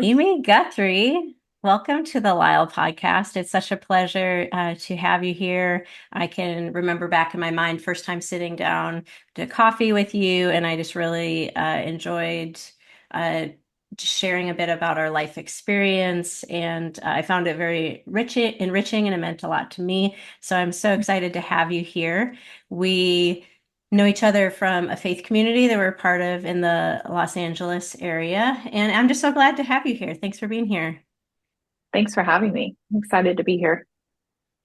Amy Guthrie, welcome to the Lyle podcast. It's such a pleasure to have you here. I can remember back in my mind, first time sitting down to coffee with you, and I just really enjoyed uh, just sharing a bit about our life experience, and I found it very enriching, and it meant a lot to me. So I'm so excited to have you here. We know each other from a faith community that we're part of in the Los Angeles area. And I'm just so glad to have you here. Thanks for being here. Thanks for having me. I'm excited to be here.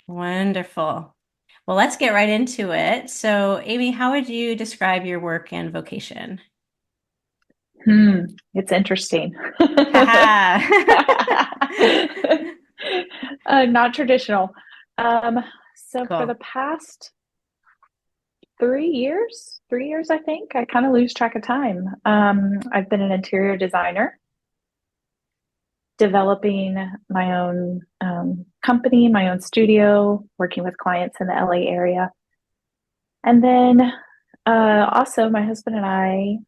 Wonderful. Well, let's get right into it. So, Amy, how would you describe your work and vocation? It's interesting. Haha. Not traditional. Um, so for the Cool. past 3 years, I think, I kind of lose track of time. I've been an interior designer, developing my own company, my own studio, working with clients in the LA area. And then also, my husband and I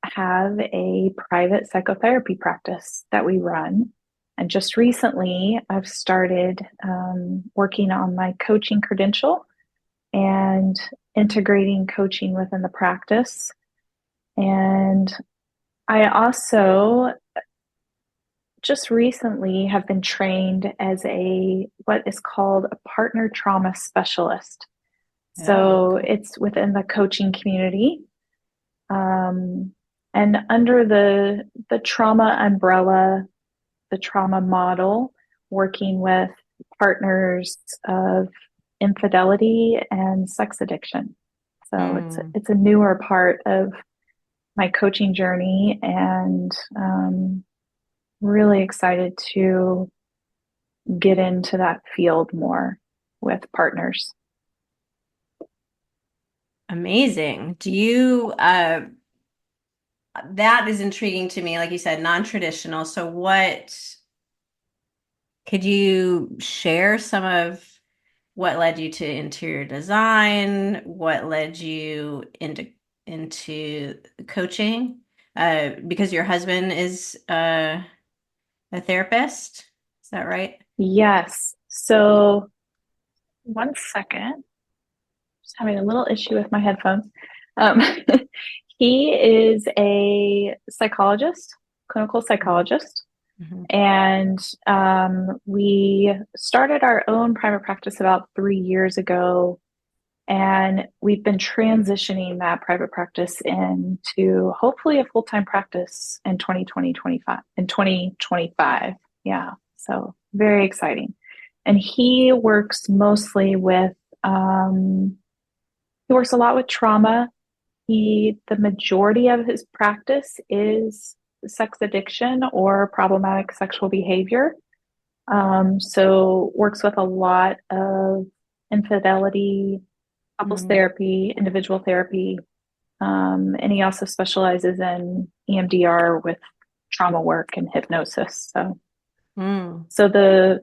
have a private psychotherapy practice that we run. And just recently, I've started working on my coaching credential and integrating coaching within the practice. And I also just recently have been trained as a what is called a partner trauma specialist. Oh, So cool. it's within the coaching community. Um, and under the trauma umbrella, the trauma model, working with partners of infidelity and sex addiction. So Mm, it's a newer part of my coaching journey, and really excited to get into that field more with partners. amazing. That is intriguing to me, like you said, non-traditional. So could you share some of what led you to interior design? What led you into coaching? Because your husband is a therapist. Is that right? Yes. So one second, just having a little issue with my headphones. Um, he is a psychologist, clinical psychologist. Mhm. And we started our own private practice about 3 years ago. And we've been transitioning that private practice into hopefully a full-time practice in 2025. Yeah. So very exciting. And um, he works a lot with trauma. The majority of his practice is sex addiction or problematic sexual behavior. So works with a lot of infidelity, couples Mhm. therapy, individual therapy. And he also specializes in EMDR with trauma work and hypnosis. Mm. So the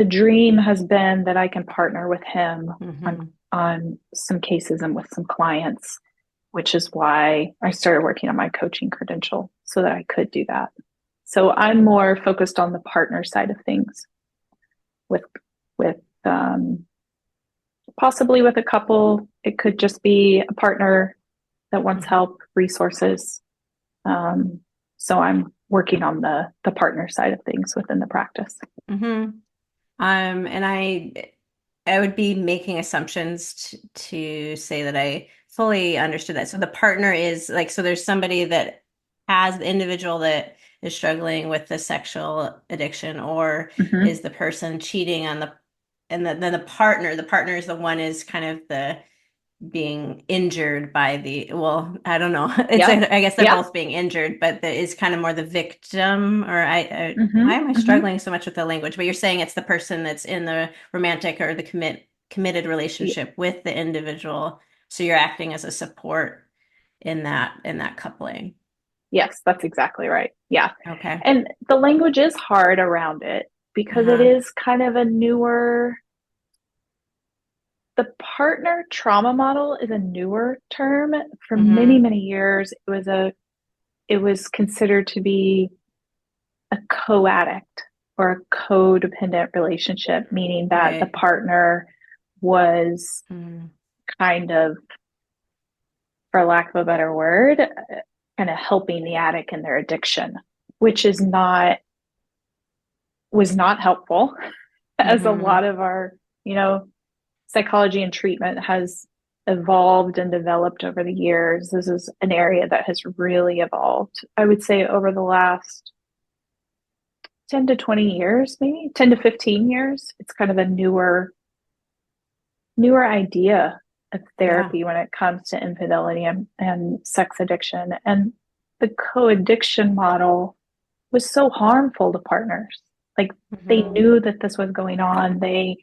dream has been that I can partner with him on Mhm. on some cases and with some clients, which is why I started working on my coaching credential so that I could do that. So I'm more focused on the partner side of things with with possibly with a couple. It could just be a partner that wants Mhm. help, resources. Um, so I'm working on the partner side of things within the practice. Mhm. And I would be making assumptions to say that I fully understood that. So the partner is like, so there's somebody that has the individual that is struggling with the sexual addiction, or Mm-hmm. is the person cheating on then the partner is the one is kind of the being injured by well, I don't know. Yeah. I guess they're Yeah. both being injured, but the is kind of more the victim, or Mm-hmm. why am I Mm-hmm. struggling so much with the language? But you're saying it's the person that's in the romantic or the committed relationship with the individual. So you're acting as a support in that coupling. Yes, that's exactly right. Yeah. Okay. And the language is hard around it because it Uh-huh. is kind of a newer, the partner trauma model is a newer term. For many, Mm-hmm. many years, it was considered to be a co-addict or a codependent relationship, meaning that the Right. partner was Mm, kind of, for lack of a better word, kind of helping the addict in their addiction, which is not was not helpful, as a mm-hmm. lot of our, you know, psychology and treatment has evolved and developed over the years. This is an area that has really evolved. I would say over the last 10 to 20 years, maybe 10 to 15 years, it's kind of a newer idea of Yeah. therapy when it comes to infidelity and sex addiction. And the co-addiction model was so harmful to partners. Like they Mm-hmm. knew that this was going on. They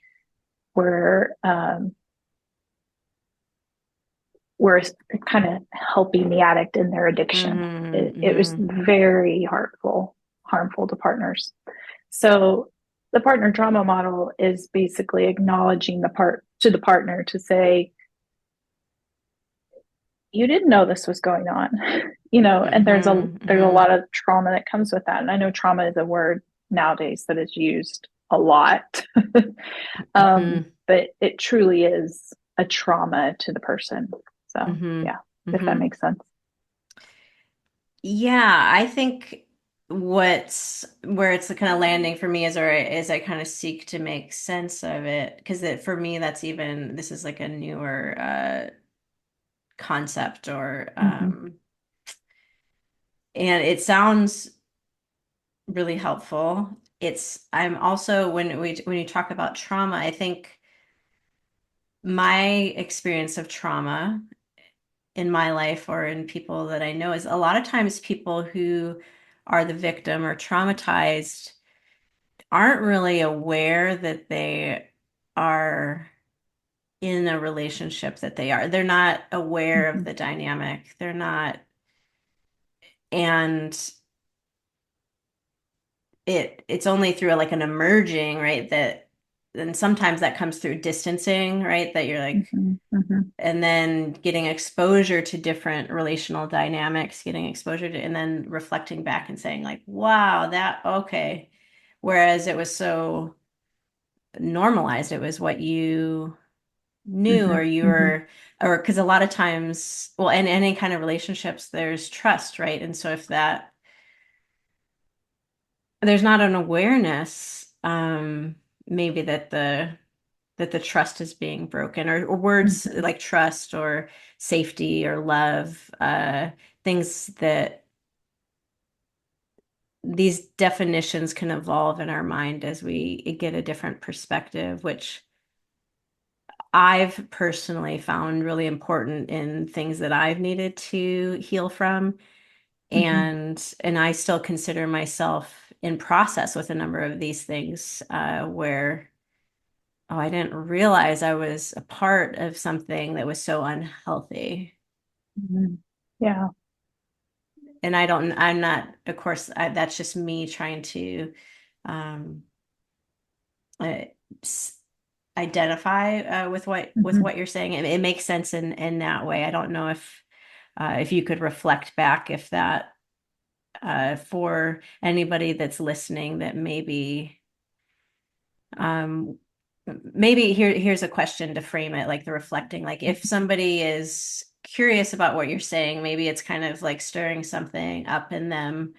were were kind of helping the addict in their addiction. Mm-hmm. It was Mm-hmm. very harmful to partners. So the partner trauma model is basically acknowledging the part to the partner to say, you didn't know this was going on, and Mm-hmm. there's a Mm-hmm. lot of trauma that comes with that. And I know trauma is a word nowadays that is used a lot. Mm-hmm. But it truly is a trauma to the person. So Mm-hmm. yeah, if that Mm-hmm. makes sense. Yeah, I think what's where it's kind of landing for me is, or is I kind of seek to make sense of it, because for me that's even this is like a newer concept, or Mm-hmm. and it sounds really helpful. I'm also when you talk about trauma, I think my experience of trauma in my life or in people that I know is a lot of times people who are the victim or traumatized aren't really aware that they are in a relationship that they are. They're not aware of Mm-hmm. the dynamic. They're not, and it's only through like an emerging, right? That and sometimes that comes through distancing, right? That you're like, Mm-hmm. Mm-hmm. and then getting exposure to different relational dynamics, getting exposure to, and then reflecting back and saying like, wow, that okay. Whereas it was so normalized, it was what you knew, or you Mm-hmm. were, or because a lot of times, well, in any kind of relationships, there's trust, right? And so if that there's not an awareness, maybe that the trust is being broken, or words Mm-hmm. like trust or safety or love, things that these definitions can evolve in our mind as we get a different perspective, which I've personally found really important in things that I've needed to heal from. Mm-hmm. And I still consider myself in process with a number of these things, where, oh, I didn't realize I was a part of something that was so unhealthy. Mm-hmm. Yeah. And I'm not, of course, that's just me trying to um, uh, s- identify with Mm-hmm. what you're saying. It makes sense in that way. I don't know if you could reflect back if that for anybody that's listening that um, maybe here's a question to frame it, like the reflecting, like if somebody is curious about what you're saying, maybe it's kind of like stirring something up in them.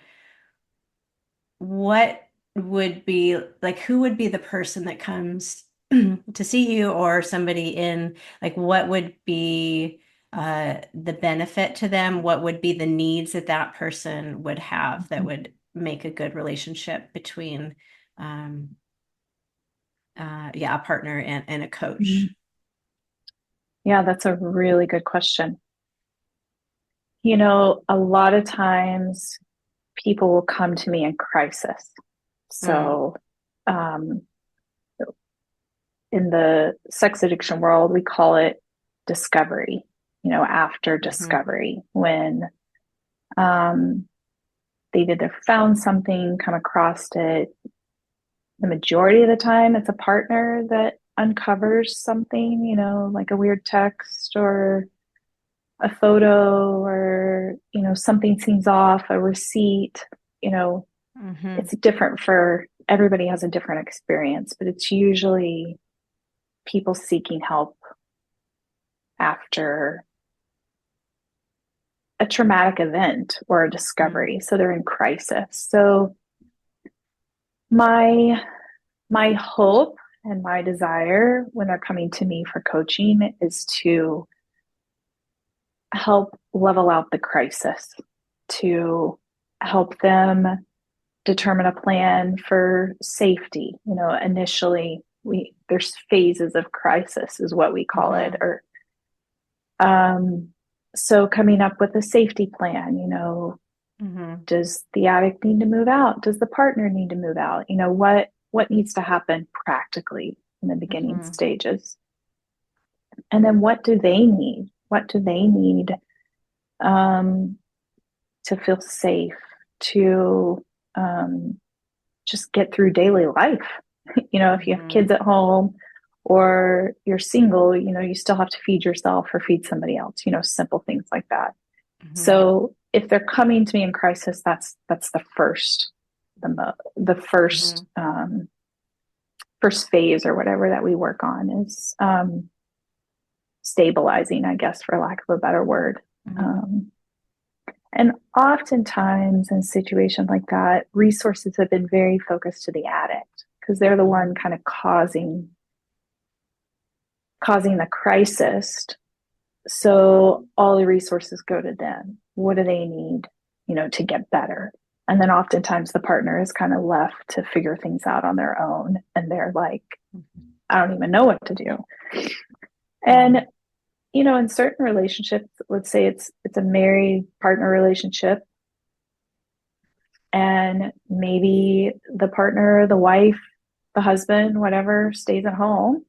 What would be like, who would be the person that comes to see you, or somebody in, like, what would be the benefit to them? What would be the needs that that person would have that Mm-hmm. would make a good relationship between um yeah, a partner and a Mm-hmm. coach? Yeah, that's a really good question. A lot of times people will come to me in crisis. Mm, So, um, in the sex addiction world, we call it discovery, after hmm. discovery, when um, they've either found something, come across it. The majority of the time, it's a partner that uncovers something, like a weird text or a photo or, something seems off, a receipt, you know, Mm-hmm. It's different for everybody, has a different experience, but it's usually people seeking help after a traumatic event or a discovery. So they're in crisis. So my my hope and my desire when they're coming to me for coaching is to help level out the crisis, to help them determine a plan for safety. You know, initially there's phases of crisis is what we call it, Mm-hmm. or um so coming up with a safety plan, Mm-hmm. does the addict need to move out? Does the partner need to move out? What needs to happen practically in the beginning Mm-hmm. stages? And then what do they need? What do they need um, to feel safe, to um, just get through daily life? If you have Mm-hmm. kids at home or you're single, you still have to feed yourself or feed somebody else, simple things like that. Mm-hmm. So if they're coming to me in crisis, that's the Mm-hmm. first phase or whatever that we work on is stabilizing, I guess, for lack of a better word. Mm-hmm. Um, and oftentimes in situations like that, resources have been very focused to the addict because they're the one kind of causing the crisis. So all the resources go to them. What do they need, to get better? And then oftentimes the partner is kind of left to figure things out on their own. And they're like, I don't even know what to do. Mm-hmm. And, in certain relationships, let's say it's a married partner relationship, and maybe the partner, the wife, the husband, whatever, stays at home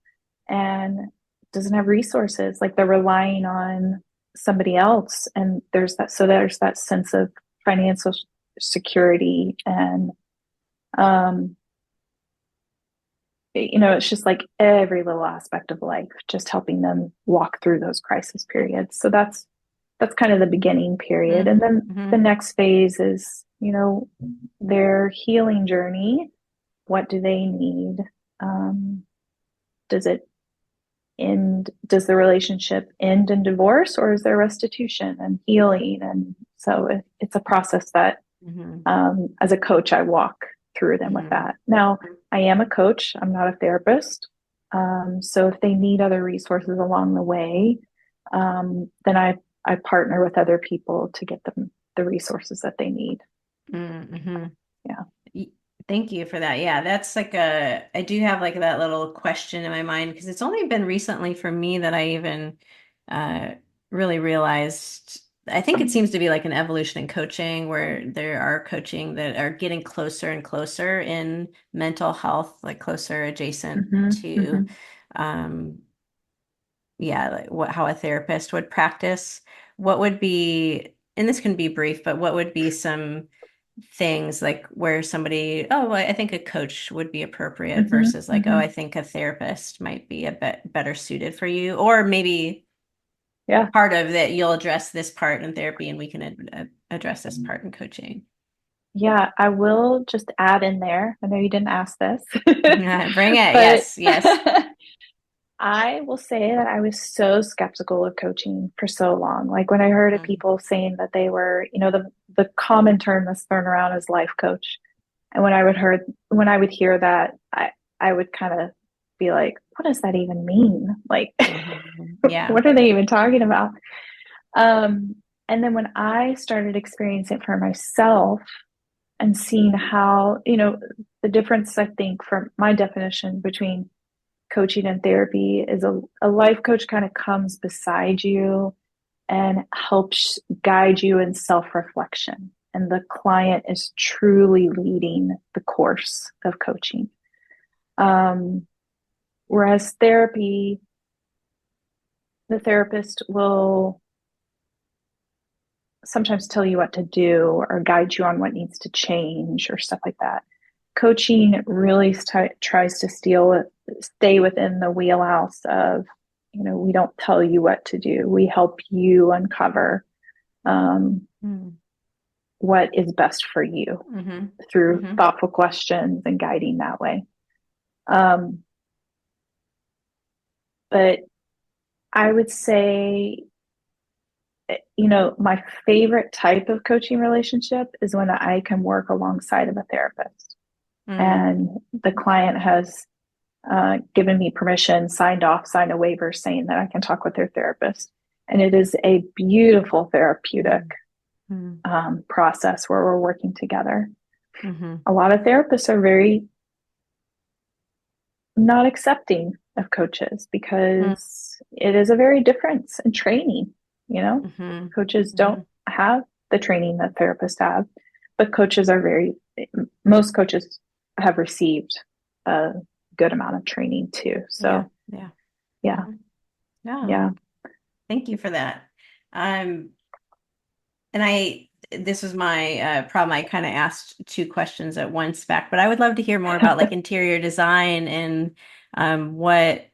and doesn't have resources. Like they're relying on somebody else. And there's that sense of financial security. And, um, it's just like every little aspect of life, just helping them walk through those crisis periods. So that's kind of the beginning period. And then Mm-hmm. the next phase is, their healing journey. What do they need? Um, does it end? Does the relationship end in divorce, or is there restitution and healing? And so it's a process that, Mm-hmm. as a coach, I walk through them with Mm-hmm. that. Now, I am a coach. I'm not a therapist. So if they need other resources along the way, then I partner with other people to get them the resources that they need. Mm-hmm. Yeah. Y- Thank you for that. Yeah, that's like I do have like that little question in my mind because it's only been recently for me that I even uh, really realized. I think it seems to be like an evolution in coaching where there are coaching that are getting closer and closer in mental health, like closer adjacent Hmm. to, Hmm. um, yeah, like how a therapist would practice. What would be, and this can be brief, but what would be some things like where somebody, oh, well, I think a coach would be appropriate Hmm. versus like, oh, Hmm. I think a therapist might be a bit better suited for you, or maybe Yeah. part of that you'll address this part in therapy and we can address this part in coaching. Yeah, I will just add in there. I know you didn't ask this, Bring it. but Yes, yes. I will say that I was so skeptical of coaching for so long. Like when I heard of Mm, people saying that they were, the common term that's thrown around is life coach. And when I would hear that, I would kind of be like, what does that even mean? Like, yeah. what are they even talking about? Um, and then when I started experiencing it for myself and seeing how, the difference, I think, from my definition between coaching and therapy is a life coach kind of comes beside you and helps guide you in self reflection. And the client is truly leading the course of coaching. Um, Whereas therapy, the therapist will sometimes tell you what to do or guide you on what needs to change or stuff like that. Coaching really tries to stay within the wheelhouse of, we don't tell you what to do. We help you uncover um, Mm, what is best for you Mm-hmm. through Mm-hmm. thoughtful questions and guiding that way. Um, but I would say, my favorite type of coaching relationship is when I can work alongside of a therapist Mm. and the client has given me permission, signed a waiver saying that I can talk with their therapist. And it is a beautiful therapeutic Mm-hmm. process where we're working together. Mm-hmm. A lot of therapists are very not accepting of coaches because it is a very difference in training. You know, Mm-hmm. coaches Mm-hmm. don't have the training that therapists have, but most coaches have received a good amount of training too. Yeah. So, Yeah. yeah, Mm-hmm. No, yeah, thank you for that. Um, and this was my problem. I kind of asked two questions at once back, but I would love to hear more about like interior design and what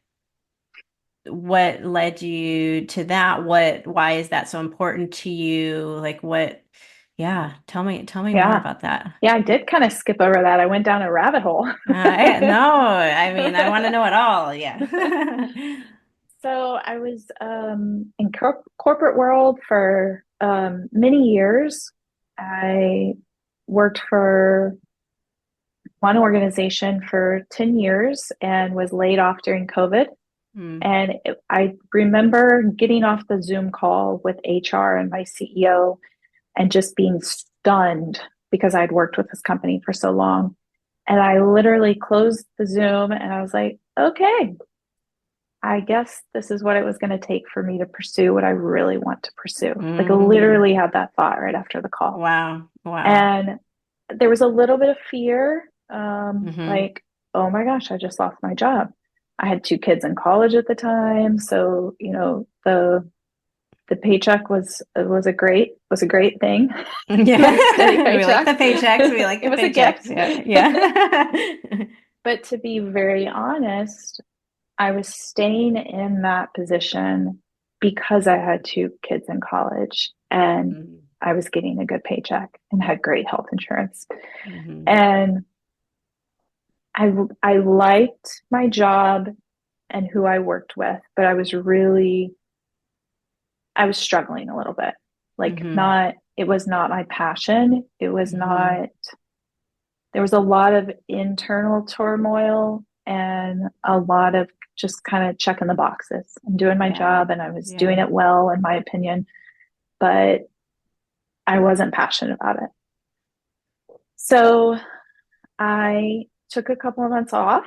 led you to that? Why is that so important to you? Yeah, tell me more yeah. about that. Yeah, I did kind of skip over that. I went down a rabbit hole. No, I mean, I want to know it all. Yeah. So I was in corporate world for many years. I worked for one organization for 10 years and was laid off during COVID. Mm, And I remember getting off the Zoom call with HR and my CEO and just being stunned because I'd worked with this company for so long. And I literally closed the Zoom and I was like, okay, I guess this is what it was going to take for me to pursue what I really want to pursue. Like, I mm, literally had that thought right after the call. wow. Wow. And there was a little bit of fear, Hmm. like, oh my gosh, I just lost my job. I had two kids in college at the time, so the paycheck was a great thing. That steady Yeah. We like paycheck. the paychecks. We like It the was a paychecks. gift. Yeah. Yeah. But to be very honest, I was staying in that position because I had two kids in college and I was getting a good paycheck and had great health insurance. Mm-hmm. And I liked my job and who I worked with, but I was struggling a little bit. Like, Mm-hmm. not it was not my passion. It was Mm-hmm. not There was a lot of internal turmoil and a lot of just kind of checking the boxes. I'm doing my Yeah. job and I was doing Yeah. it well, in my opinion, but I wasn't passionate about it. So I took a couple of months off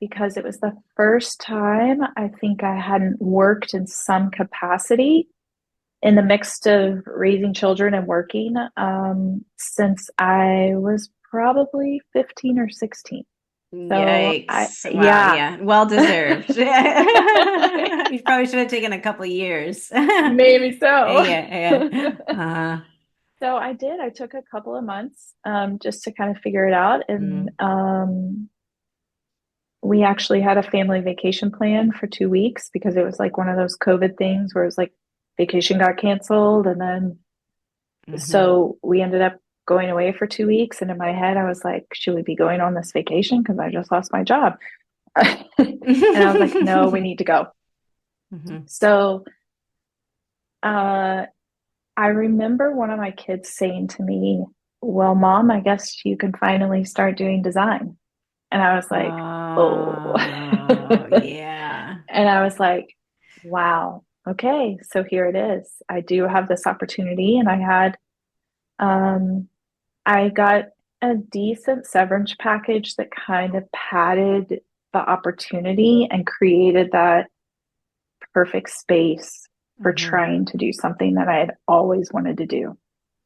because it was the first time I think I hadn't worked in some capacity in the mix of raising children and working since I was probably 15 or 16. So Yikes. Wow. yeah. Yeah. Well deserved. You probably should have taken a couple years. Maybe so. Yeah. Yeah. So I did. I took a couple of months just to kind of figure it out. And Mm, we actually had a family vacation plan for 2 weeks because it was like one of those COVID things where it was like vacation got canceled. And then hmm. so we ended up going away for 2 weeks. And in my head, I was like, should we be going on this vacation? Because I just lost my job. And I was like, no, we need to go. Hmm. So uh, I remember one of my kids saying to me, well, mom, I guess you can finally start doing design. And I was like, oh. Oh, yeah. And I was like, wow, okay, so here it is. I do have this opportunity. And um, I got a decent severance package that kind of padded the opportunity and created that perfect space for Hmm. trying to do something that I had always wanted to do.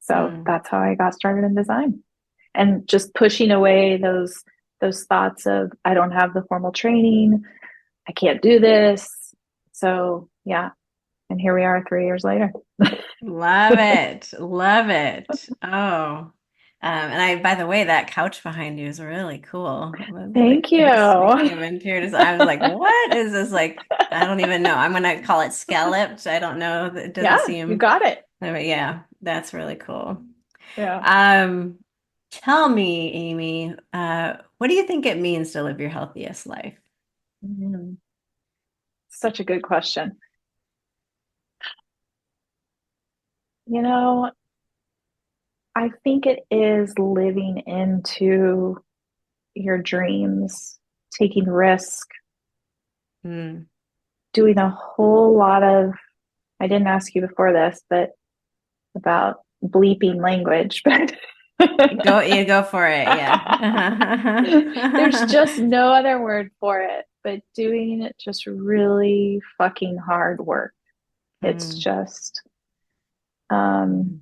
So Mm. that's how I got started in design. And just pushing away those thoughts of I don't have the formal training, I can't do this. So yeah, and here we are 3 years later. Love it. Love it. Oh. And by the way, that couch behind you is really cool. Thank Speaking you. of interior design, I was like, what is this like? I don't even know. I'm gonna call it scalloped. I don't know. It doesn't Yeah, you seem, got it. but yeah, that's really cool. Yeah. Um, Tell me, Amy, what do you think it means to live your healthiest life? Mhm. Such a good question. You know, I think it is living into your dreams, taking risk, Mm. doing a whole lot of, I didn't ask you before this, but about bleeping language, but Go for it. Yeah. there's just no other word for it, but doing just really fucking hard work. It's Mm, just, um, mm.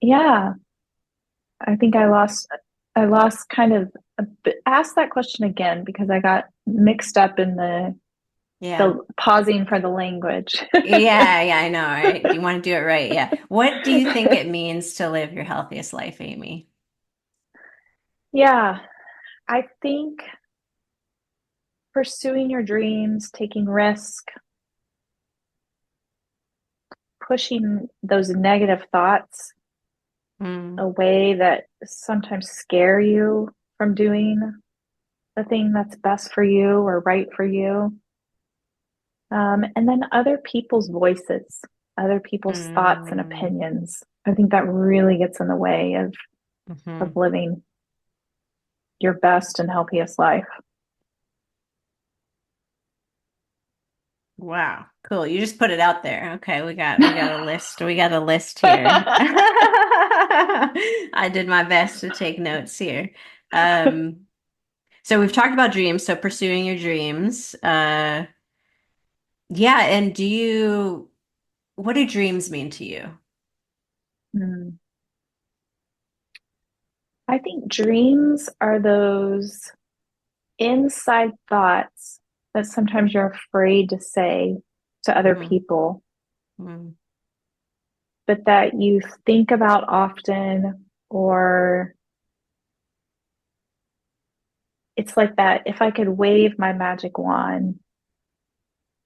yeah, I think I lost kind of, ask that question again because I got mixed up in Yeah. the pausing for the language. Yeah, I know, right? You want to do it right. Yeah. What do you think it means to live your healthiest life, Amy? Yeah, I think pursuing your dreams, taking risk, pushing those negative thoughts Mm, away that sometimes scare you from doing the thing that's best for you or right for you. And then other people's voices, other people's thoughts and mm, opinions. I think that really gets in the way of mhm. living your best and healthiest life. Wow, cool. You just put it out there. Okay, we got a list. We got a list here. I did my best to take notes here. Um, so we've talked about dreams, so pursuing your dreams. Yeah, and what do dreams mean to you? Hmm. I think dreams are those inside thoughts that sometimes you're afraid to say to other Mm, people, mm, but that you think about often, or it's like that if I could wave my magic wand,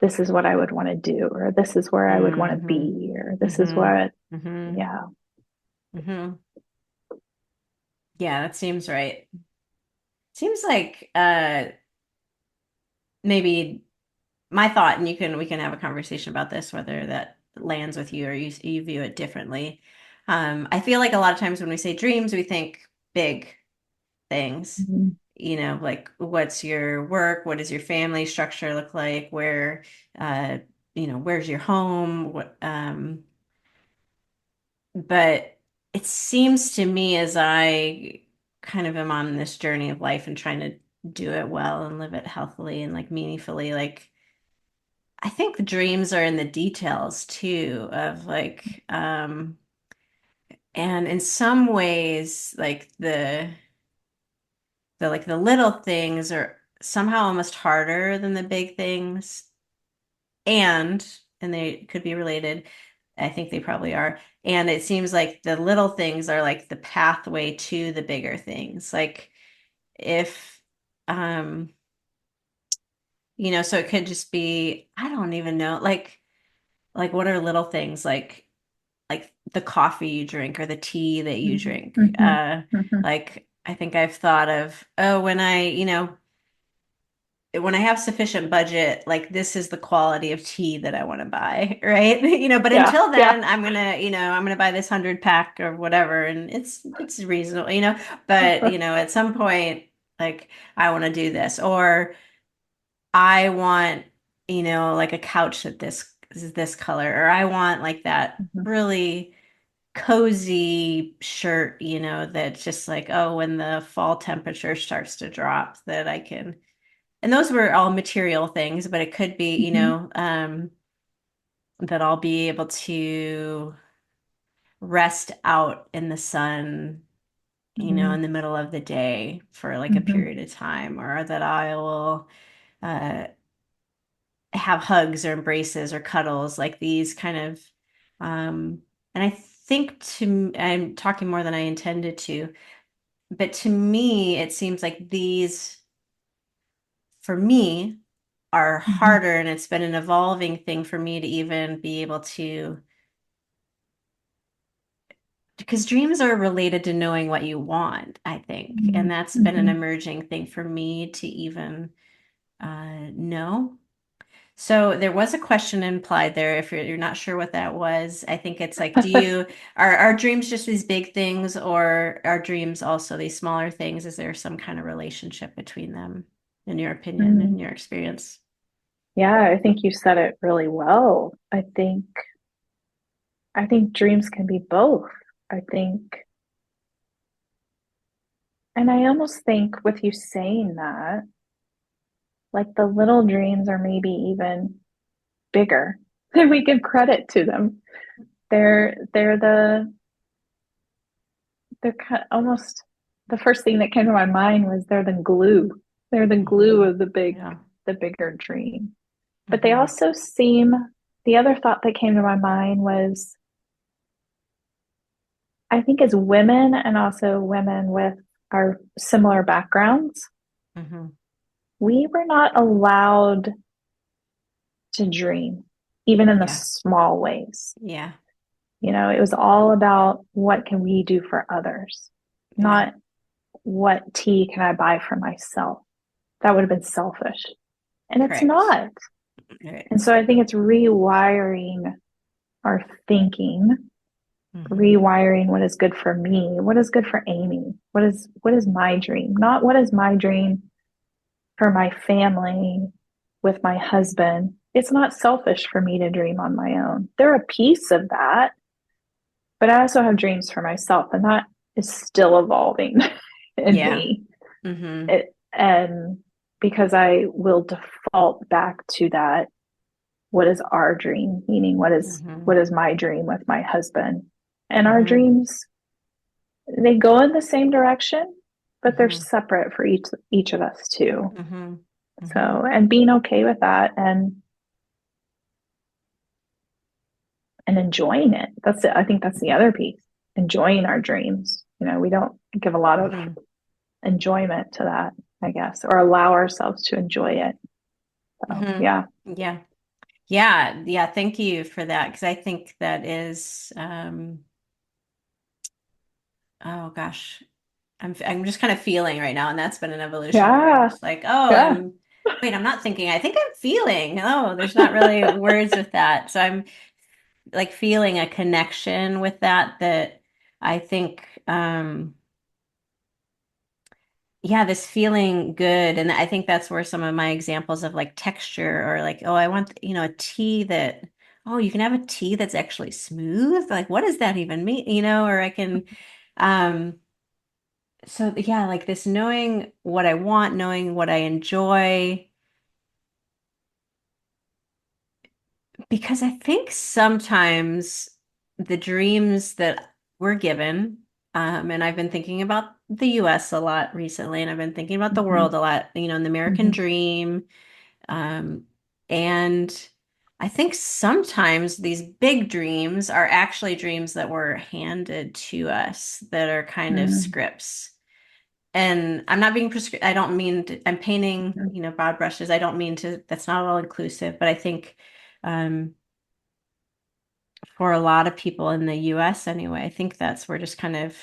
this is what I would want to do, or this is where I would want to mm-hmm, be, or this is mm-hmm, what, mm-hmm, yeah. mm-hmm. Yeah, that seems right. Seems like maybe my thought, and we can have a conversation about this, whether that lands with you or you view it differently. I feel like a lot of times when we say dreams, we think big things. Mhm. You know, like what's your work? What does your family structure look like? Uh, where's your home? But it seems to me as I kind of am on this journey of life and trying to do it well and live it healthily and like meaningfully, like I think the dreams are in the details too of and in some ways like the little things are somehow almost harder than the big things and they could be related. I think they probably are. And it seems like the little things are like the pathway to the bigger things. Like if um so it could just be I don't even know like what are little things like the coffee you drink or the tea that you Mhm. drink. Mhm. Mhm. Like I think I've thought of, oh, when I have sufficient budget, like this is the quality of tea that I want to buy, right? But Yeah, until yeah. then, I'm gonna buy this 100 pack or whatever, and it's reasonable. But at some point, like I want to do this, or I want, like a couch that this is this color, or I want like that Mhm. really cozy shirt, that's just like, oh, when the fall temperature starts to drop, that I can. And those were all material things, but it could be, Mhm. that I'll be able to rest out in the sun, Mhm. in the middle of the day for like a Mhm. period of time, or that I will uh, have hugs or embraces or cuddles, like these kind of. Um, and I think I'm talking more than I intended to. But to me, it seems like these, for me, are Mhm. harder, and it's been an evolving thing for me to even be able to because dreams are related to knowing what you want, I think. And that's been an Mm-hmm. emerging thing for me to even know. So there was a question implied there. If you're not sure what that was, I think it's like, are our dreams just these big things, or are dreams also these smaller things? Is there some kind of relationship between them, in your opinion, in your experience? Yeah, I think you said it really well. I think dreams can be both. I think, and I almost think with you saying that, like the little dreams are maybe even bigger than we give credit to them. They're almost the first thing that came to my mind was they're the glue. They're the glue Hmm. of Yeah. the bigger dream. But they Hmm. also seem, the other thought that came to my mind was I think as women and also women with our similar backgrounds, Hmm. we were not allowed to dream, even in the Yeah. small ways. Yeah. It was all about what can we do for others, Yeah. not what tea can I buy for myself. That would have been selfish. And it's Correct. not. Right. And so I think it's rewiring our thinking, Hmm. rewiring what is good for me, what is good for Amy, what is my dream, not what is my dream for my family with my husband. It's not selfish for me to dream on my own. They're a piece of that, but I also have dreams for myself, and that is still evolving in Yeah. me. Hmm. And because I will default back to that, what is our dream? Meaning, Hmm. what is my dream with my husband? And our Hmm. dreams, they go in the same direction, but they're Hmm. separate for each of us too. Hmm. So, Hmm. and being okay with that and enjoying it. That's it. I think that's the other piece. Enjoying our dreams. We don't give a lot of Hmm. enjoyment to that, I guess, or allow ourselves to enjoy it. So, Hmm. yeah. Yeah. Yeah. Yeah. Thank you for that. Because I think that is, oh gosh, I'm just kind of feeling right now, and that's been an evolution where I'm Yeah. just like, oh, Yeah. wait, I'm not thinking. I think I'm feeling. Oh, there's not really words with that. So I'm like feeling a connection with that I think, yeah, this feeling good. And I think that's where some of my examples of like texture, or like, oh, I want, a tea that, oh, you can have a tea that's actually smooth. Like, what does that even mean? Or I can, um, so yeah, like this knowing what I want, knowing what I enjoy, because I think sometimes the dreams that we're given, and I've been thinking about the US a lot recently, and I've been thinking about the Mm-hmm. world a lot, the American Mm-hmm. dream. Um, and I think sometimes these big dreams are actually dreams that were handed to us that are kind of scripts. And I'm not being prescriptive. I don't mean to, I'm painting, Mm-hmm. broad brushes. I don't mean to, that's not all inclusive, but I think, um, for a lot of people in the US anyway, I think that's where just kind of,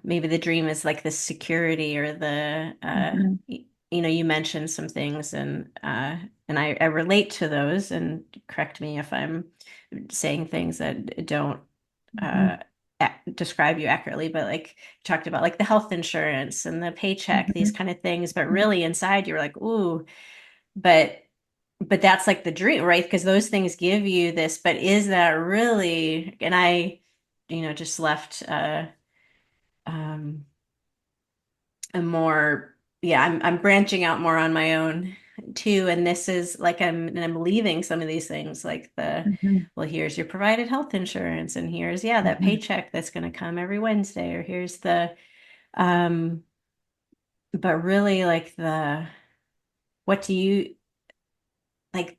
maybe the dream is like the security, or Mm-hmm. you mentioned some things, and I relate to those, and correct me if I'm saying things that don't uh, describe you accurately, but like you talked about like the health insurance and the paycheck, Mm-hmm. these kind of things, but really inside you're like, ooh, but that's like the dream, right? Because those things give you this, but is that really? And I, just left um a more, yeah, I'm branching out more on my own too. And this is like I'm leaving some of these things, like Mm-hmm. well, here's your provided health insurance, and here's, yeah, that Mm-hmm. paycheck that's going to come every Wednesday, or here's the um but really like what do you like,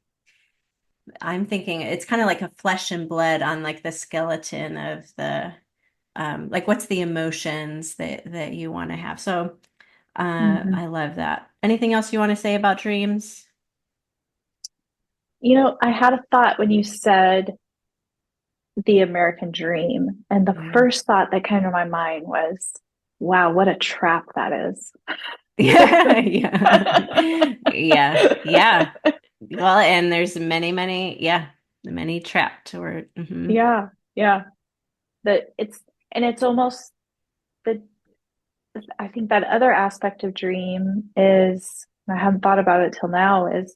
I'm thinking it's kind of like a flesh and blood on like the skeleton of the like what's the emotions that you want to have. So Mm-hmm. I love that. Anything else you want to say about dreams? I had a thought when you said the American dream. And the Mhm. first thought that came to my mind was, wow, what a trap that is. Yeah, yeah. Yeah, yeah. Well, and there's many, yeah, many trapped or Yeah, yeah. That it's almost the, I think that other aspect of dream is, I haven't thought about it till now, is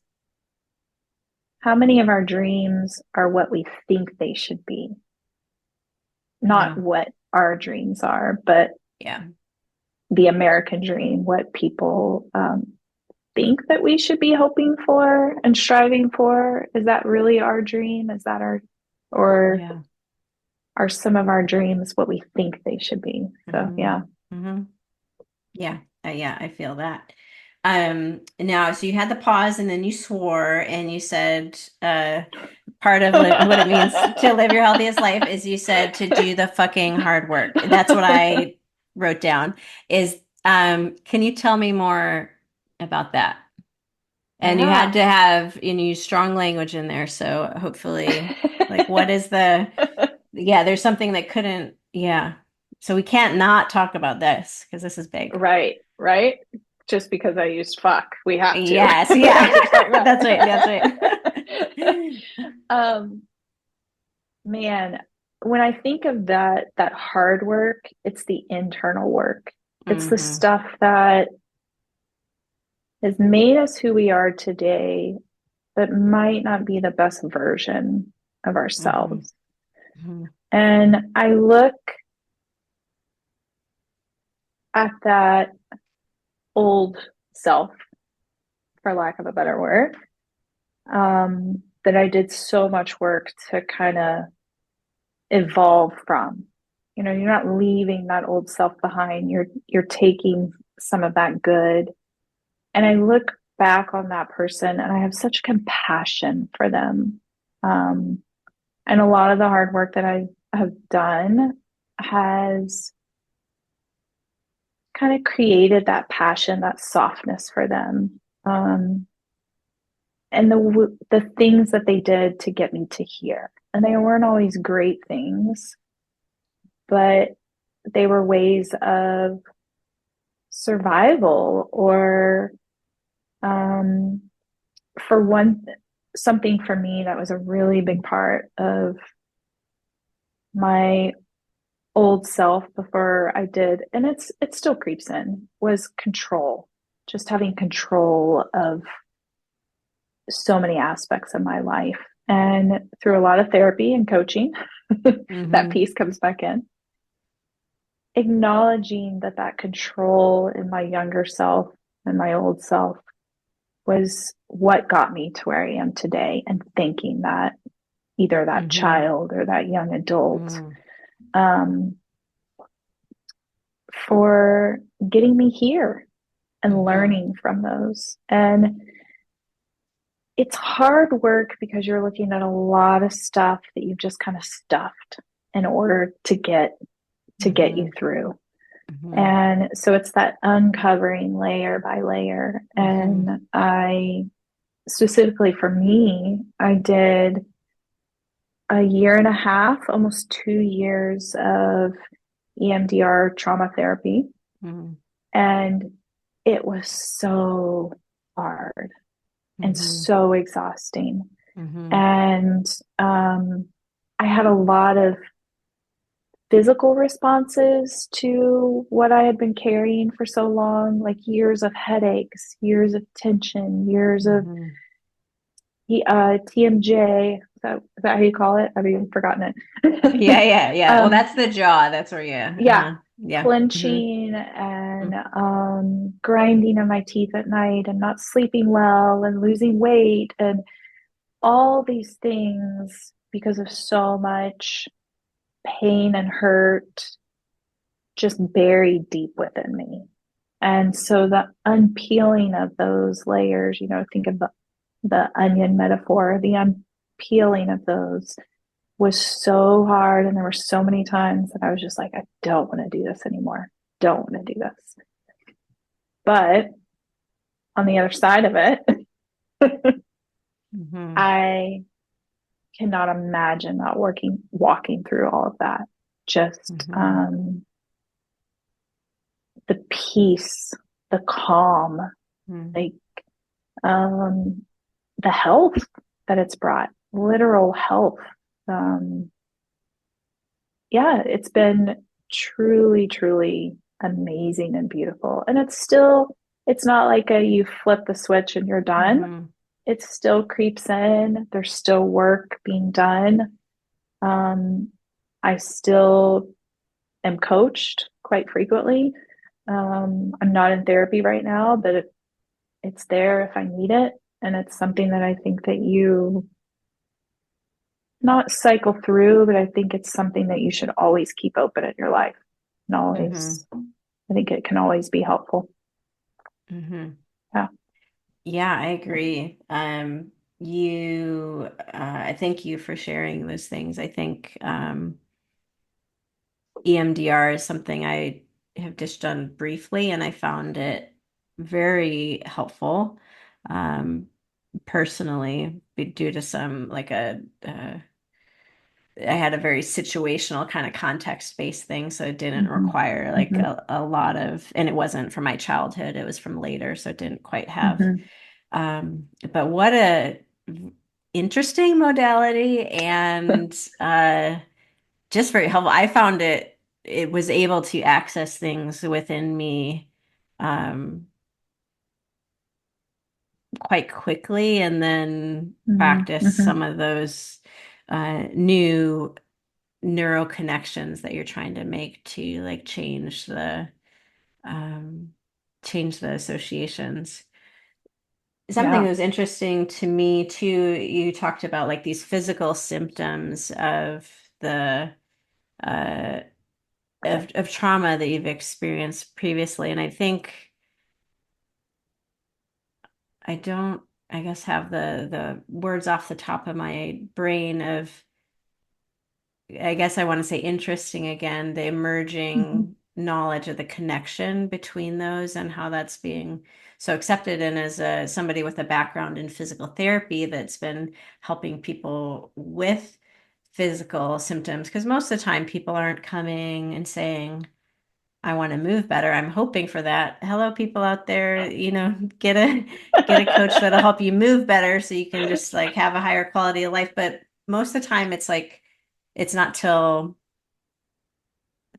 how many of our dreams are what we think they should be, not yeah, what our dreams are, but yeah, the American dream, what people think that we should be hoping for and striving for. Is that really our dream? Is that our, or yeah. are some of our dreams what we think they should be? So, hmm yeah. hmm Yeah, yeah, I feel that. Now, so you had the pause and then you swore and you said, part of what it means to live your healthiest life is you said to do the fucking hard work. That's what I wrote down. Is, can you tell me more about that? And you had Yeah. to have, use strong language in there. So hopefully, like, what is yeah, there's something that couldn't, yeah. So we can't not talk about this because this is big. Right, right. Just because I used fuck, we have to. Yes, We yeah. have to talk about That's right. That's it. right. um, Man, when I think of that hard work, it's the internal work. It's the hmm stuff that has made us who we are today, but might not be the best version of hmm ourselves. hmm And I look at that old self, for lack of a better word, that I did so much work to kind of evolve from. You know, you're not leaving that old self behind. You're taking some of that good. And I look back on that person and I have such compassion for them. Um, and a lot of the hard work that I have done has kind of created that passion, that softness for them. And the things that they did to get me to here. And they weren't always great things, but they were ways of survival or um, for one, something for me that was a really big part of my old self before I did, and it still creeps in, was control. Just having control of so many aspects of my life. And through a lot of therapy and coaching, that hmm piece comes back in. Acknowledging that control in my younger self and my old self was what got me to where I am today, and thanking that either that hmm child or that young adult um, for getting me here and hmm learning from those. And it's hard work because you're looking at a lot of stuff that you've just kind of stuffed in order to get you hmm through. hmm And so it's that uncovering layer by layer. hmm And I specifically for me, I did a year and a half, almost 2 years of EMDR trauma therapy. hmm And it was so hard and hmm so exhausting. hmm And I had a lot of physical responses to what I had been carrying for so long, like years of headaches, years of tension, years of hmm TMJ. Is that how you call it? I've even forgotten Yeah, it. yeah, yeah. Well, that's the jaw. That's where, yeah. Yeah, Yeah. clenching and grinding on my teeth at night and not sleeping well and losing weight and all these things because of so much pain and hurt just buried deep within me. And so the unpeeling of those layers, think of the onion metaphor, the unpeeling of those was so hard. And there were so many times that I was just like, I don't want to do this anymore. Don't want to do this. But on the other side of it, hmm I cannot imagine not walking through all of that. Just Mm-hmm. the peace, the calm, Mm-hmm. like um, the health that it's brought, literal health. Um, yeah, it's been truly, truly amazing and beautiful. And it's not like you flip the switch and you're done. Mm-hmm. It still creeps in. There's still work being done. Um, I still am coached quite frequently. I'm not in therapy right now, but it's there if I need it. And it's something that I think that you not cycle through, but I think it's something that you should always keep open in your life. And Mm-hmm. always, I think it can always be helpful. Mm-hmm. Yeah. Yeah, I agree. I thank you for sharing those things. I think EMDR is something I have just done briefly, and I found it very helpful, um, personally, due to some like I had a very situational kind of context-based thing, so it didn't Mm-hmm. require like Mm-hmm. a lot of, and it wasn't from my childhood, it was from later, so it didn't quite have. Mm-hmm. But what a interesting modality, and just very helpful. I found it was able to access things within me quite quickly, and then practice Mm-hmm. some of those new neural connections that you're trying to make to like um, change the associations. Something Yeah. that was interesting to me too, you talked about like these physical symptoms of the uh, of trauma that you've experienced previously, and I think I don't, I guess, have the words off the top of my brain of, I guess I want to say interesting again, the Mm-hmm. emerging knowledge of the connection between those and how that's being so accepted. And as somebody with a background in physical therapy that's been helping people with physical symptoms, because most of the time people aren't coming and saying, I want to move better. I'm hoping for that. Hello, people out there, get a coach that'll help you move better so you can just like have a higher quality of life. But most of the time it's like it's not till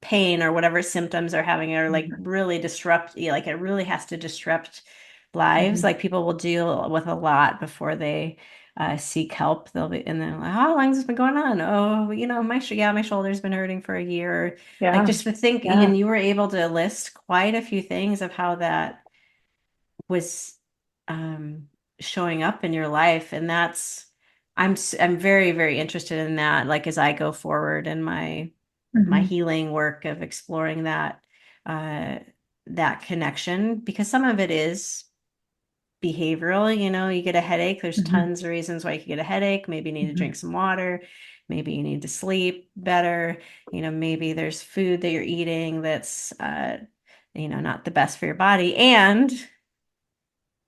pain or whatever symptoms are having are like Mm-hmm. really disrupt, like it really has to disrupt lives. Mm-hmm. Like people will deal with a lot before they seek help. They'll be, and then like, how long has this been going on? Oh, my shoulder's been hurting for a year. Like Yeah. just to think, Yeah. and you were able to list quite a few things of how that was um, showing up in your life, and I'm very, very interested in that. Like as I go forward in my Mm-hmm. healing work of exploring uh, that connection, because some of it is behavioral. You get a headache. There's Mm-hmm. tons of reasons why you could get a headache. Maybe you need to Mm-hmm. drink some water. Maybe you need to sleep better. Maybe there's food that you're eating that's not the best for your body. And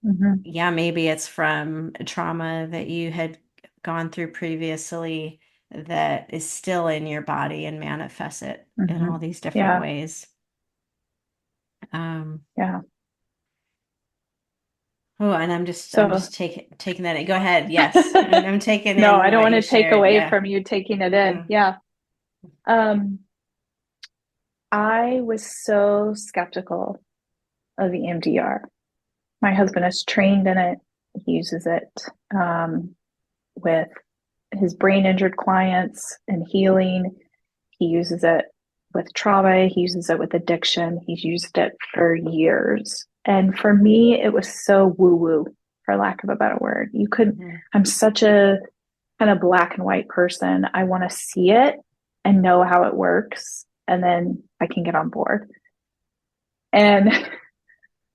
Mm-hmm. yeah, maybe it's from trauma that you had gone through previously that is still in your body and manifests it in Mm-hmm. all these different Yeah. ways. Um, Yeah. oh, and I'm just So taking that in. Go ahead. Yes. I'm taking no, I in don't what want you to take shared. away Yeah. from you taking it in. Hmm. Yeah. Um, I was so skeptical of EMDR. My husband is trained in it. He uses it with his brain injured clients and healing. He uses it with trauma. He uses it with addiction. He's used it for years. And for me, it was so woo woo, for lack of a better word. You couldn't, Hmm. I'm such a kind of black and white person. I want to see it and know how it works. And then I can get on board. And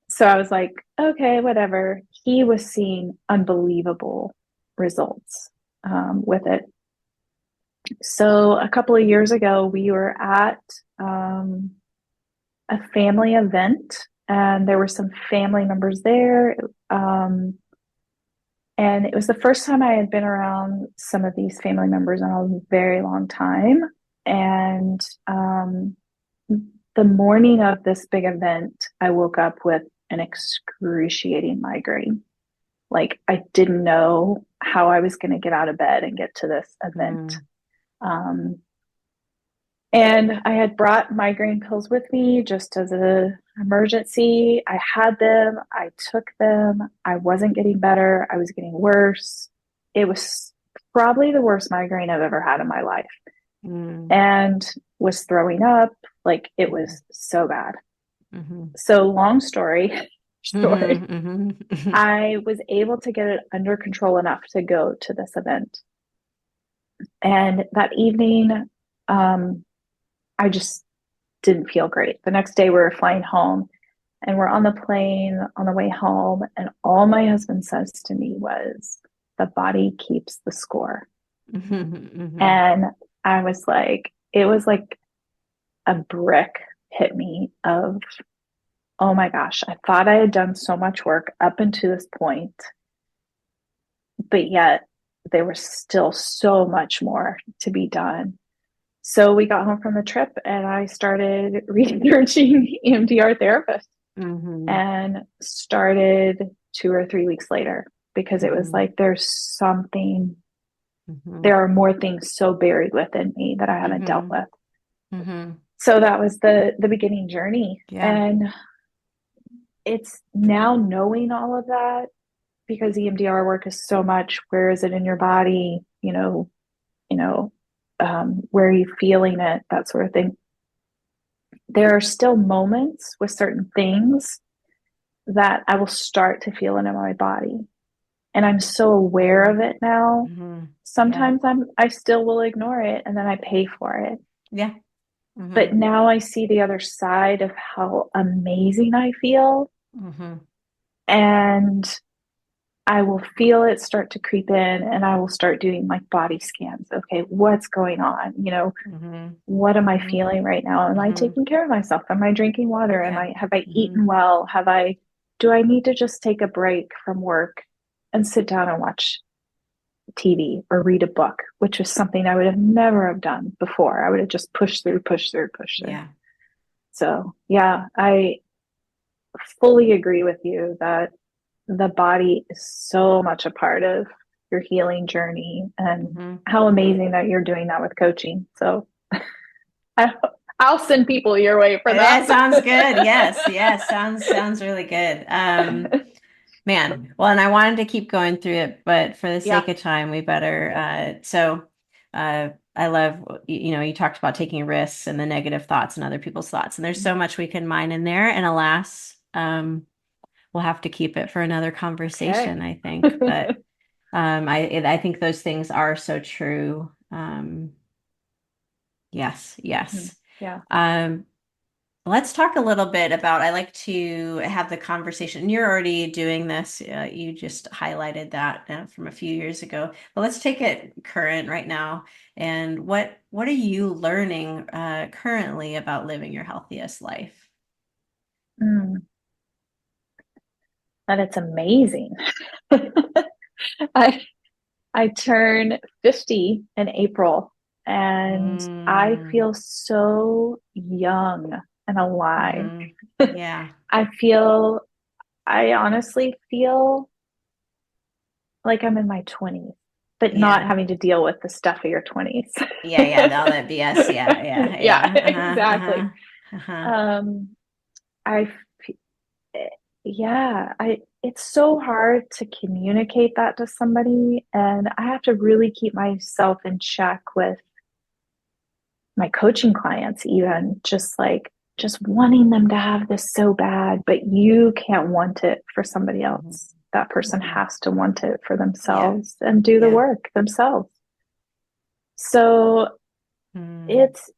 so I was like, okay, whatever. He was seeing unbelievable results with it. So a couple of years ago, we were at um, a family event, and there were some family members there. Um, And it was the first time I had been around some of these family members in a very long time. And the morning of this big event, I woke up with an excruciating migraine. Like I didn't know how I was going to get out of bed and get to this event. Mm. Um, and I had brought migraine pills with me just as an emergency. I had them, I took them. I wasn't getting better, I was getting worse. It was probably the worst migraine I've ever had in my life, Mm. and was throwing up. Like it Mhm. was so bad. Mhm. So, long story short, Mhm. Mhm. I was able to get it under control enough to go to this event. And that evening, um, I just didn't feel great. The next day, we were flying home and we're on the plane on the way home. And all my husband says to me was, the body keeps the score. Mhm. And I was like, it was like a brick hit me of, oh my gosh, I thought I had done so much work up until this point, but yet there was still so much more to be done. So we got home from the trip and I started researching EMDR therapists Mhm. and started 2 or 3 weeks later because it was Mhm. like there's something, Mhm. there are more things so buried within me that I haven't dealt Mhm. with. Mhm. So that was the beginning journey. Yeah. And it's now knowing all of that, because EMDR work is so much, where is it in your body, you know, where are you feeling it, that sort of thing. There are still moments with certain things that I will start to feel it in my body. And I'm so aware of Mhm. it now. Mhm. Yeah. Sometimes I still will ignore it and then I pay for it. Yeah. But Mhm. now I see the other side of how amazing I feel. Mhm. And I will feel it start to creep in and I will start doing like body scans. Okay, what's going on? Mhm. What am I Mhm. feeling right now? Am I Mhm. taking care of myself? Am I drinking water? Yeah. Have I eaten Mhm. well? Do I need to just take a break from work and sit down and watch TV or read a book, which was something I would have never have done before. I would have just pushed through, pushed through, pushed through. Yeah. So yeah, I fully agree with you that the body is so much a part of your healing journey, and Mhm. how amazing that you're doing that with coaching. So I, I'll send people your way for that. That sounds good. Yes. Yes. Sounds really good. Man, well, and I wanted to keep going through it, but for the Yeah. sake of time, we better. I love, you talked about taking risks and the negative thoughts and other people's thoughts, and there's so much we can mine in there. And alas, we'll have to keep it for another Okay. conversation, I think. But I think those things are so true. Yes, yes. Yeah. Um, Let's talk a little bit about, I like to have the conversation. You're already doing this. You just highlighted that from a few years ago. But let's take it current right now. And what are you learning currently about living your healthiest life? Mm, and it's amazing. I I turn 50 in April and I Mm, feel so young and alive. mm-hmm. Yeah. I feel, I honestly feel like I'm in my 20s, but not Yeah. having to deal with the stuff of your 20s. Yeah. Yeah. All that BS. Yeah. Yeah. Yeah, Yeah. exactly. Uh-huh. Uh-huh. Um, I, yeah, it's so hard to communicate that to somebody, and I have to really keep myself in check with my coaching clients, even just wanting them to have this so bad, but you can't want it for somebody Mm-hmm. else. That person Mm-hmm. has to want it for Yeah. themselves and do the Yeah. work themselves. So Mm. it's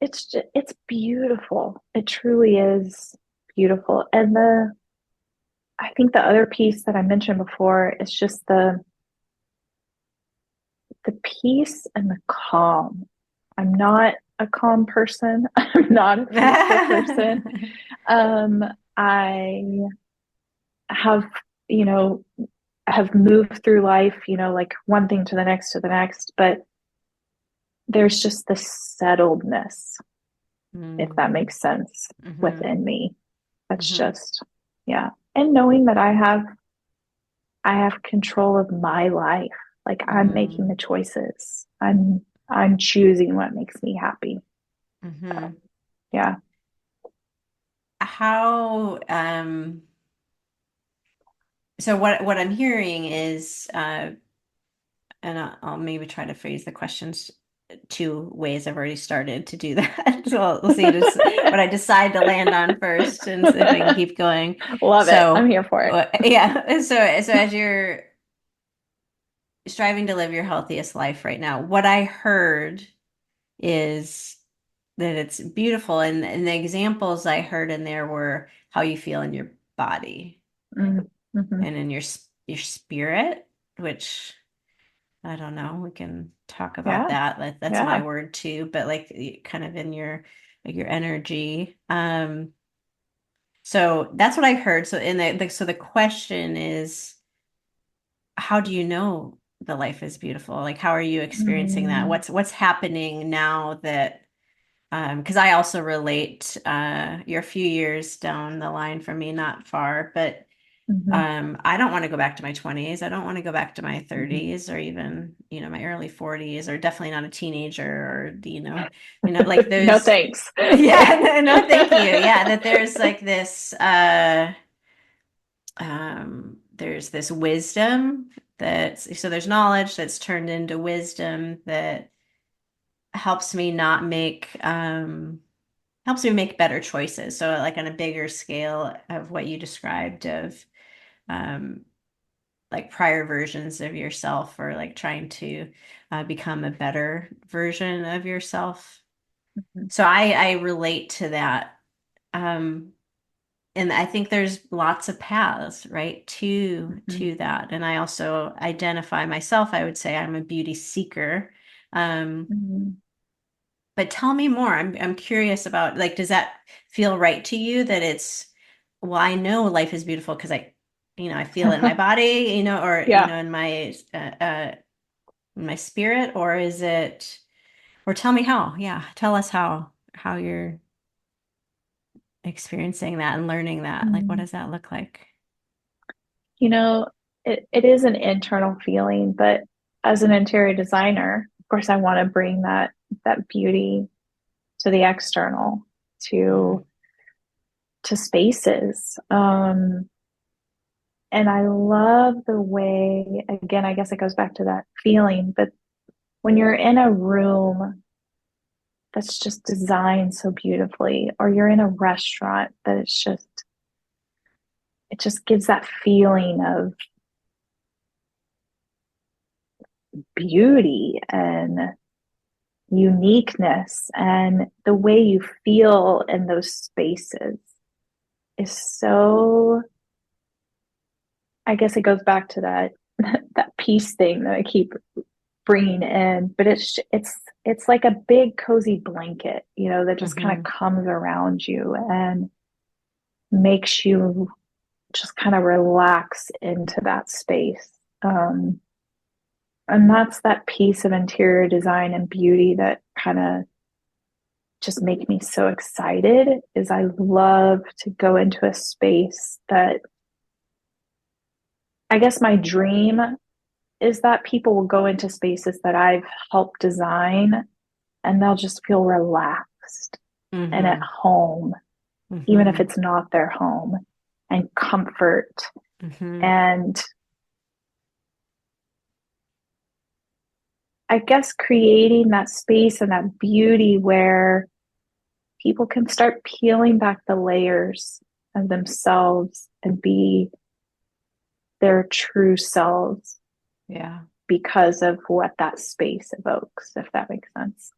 beautiful. It truly is beautiful. And I think the other piece that I mentioned before is just the peace and the calm. I'm not a calm person. I'm not a peaceful person. I have, you know, have moved through life, like one thing to the next, but there's just this settledness, if Mm. that makes sense, Mm-hmm. within me. That's Mm-hmm. just, yeah. And knowing that I have control of my life. Like I'm making Mm. the choices. I'm choosing what makes me happy. Mm-hmm. Yeah. How, so what I'm hearing is, and I'll maybe try to phrase the questions two ways. I've already started to do that. So we'll see just what I decide to land on first and see if I can keep going. Love it. I'm So, here for it. yeah. So as you're striving to live your healthiest life right now, what I heard is that it's beautiful. And the examples I heard in there were how you feel in your body Mm-hmm. and in your spirit, which I don't know. We can talk about Yeah. that. That's my Yeah. word too, but like kind of in your like your energy. So that's what I heard. So in so the question is, how do you know the life is beautiful? Like how are you experiencing that? Mm-hmm. What's happening now that because I also relate, you're a few years down the line from me, not far, but Mm-hmm. I don't want to go back to my 20s. I don't want to go back to my Mm-hmm. 30s or even, my early 40s or definitely not a teenager or, like No there's, thanks. yeah, no, thank you. Yeah, that there's like this, there's this wisdom so there's knowledge that's turned into wisdom that helps me not make, helps me make better choices. So like on a bigger scale of what you described of, um, like prior versions of yourself or like trying to become a better version of yourself. So I relate to that. Um, and I think there's lots of paths, right, Mm-hmm. to that. And I also identify myself, I would say I'm a beauty seeker. Um, Mm-hmm. but tell me more. I'm curious about like, does that feel right to you that it's, well, I know life is beautiful because I feel it in my body, or Yeah. in my spirit, or is it, or tell me how. Yeah, tell us how you're experiencing that and learning that. Like, what Mm. does that look like? You know, it is an internal feeling, but as an interior designer, of course, I want to bring that beauty to the external, Mm, to to spaces. And I love the way, again, I guess it goes back to that feeling, but when you're in a room that's just designed so beautifully, or you're in a restaurant that it just gives that feeling of beauty and uniqueness, and the way you feel in those spaces is so, I guess it goes back to that that peace thing that I keep bringing in, but it's like a big cozy blanket, that just kind of hmm comes around you and makes you just kind of relax into that space. And that's that piece of interior design and beauty that kind of just make me so excited is I love to go into a space that, I guess my dream is that people will go into spaces that I've helped design and they'll just feel relaxed and at hmm home, even if hmm it's not their home, and comfort. hmm And I guess creating that space and that beauty where people can start peeling back the layers of themselves and be their true selves Yeah. because of what that space evokes, if that makes sense.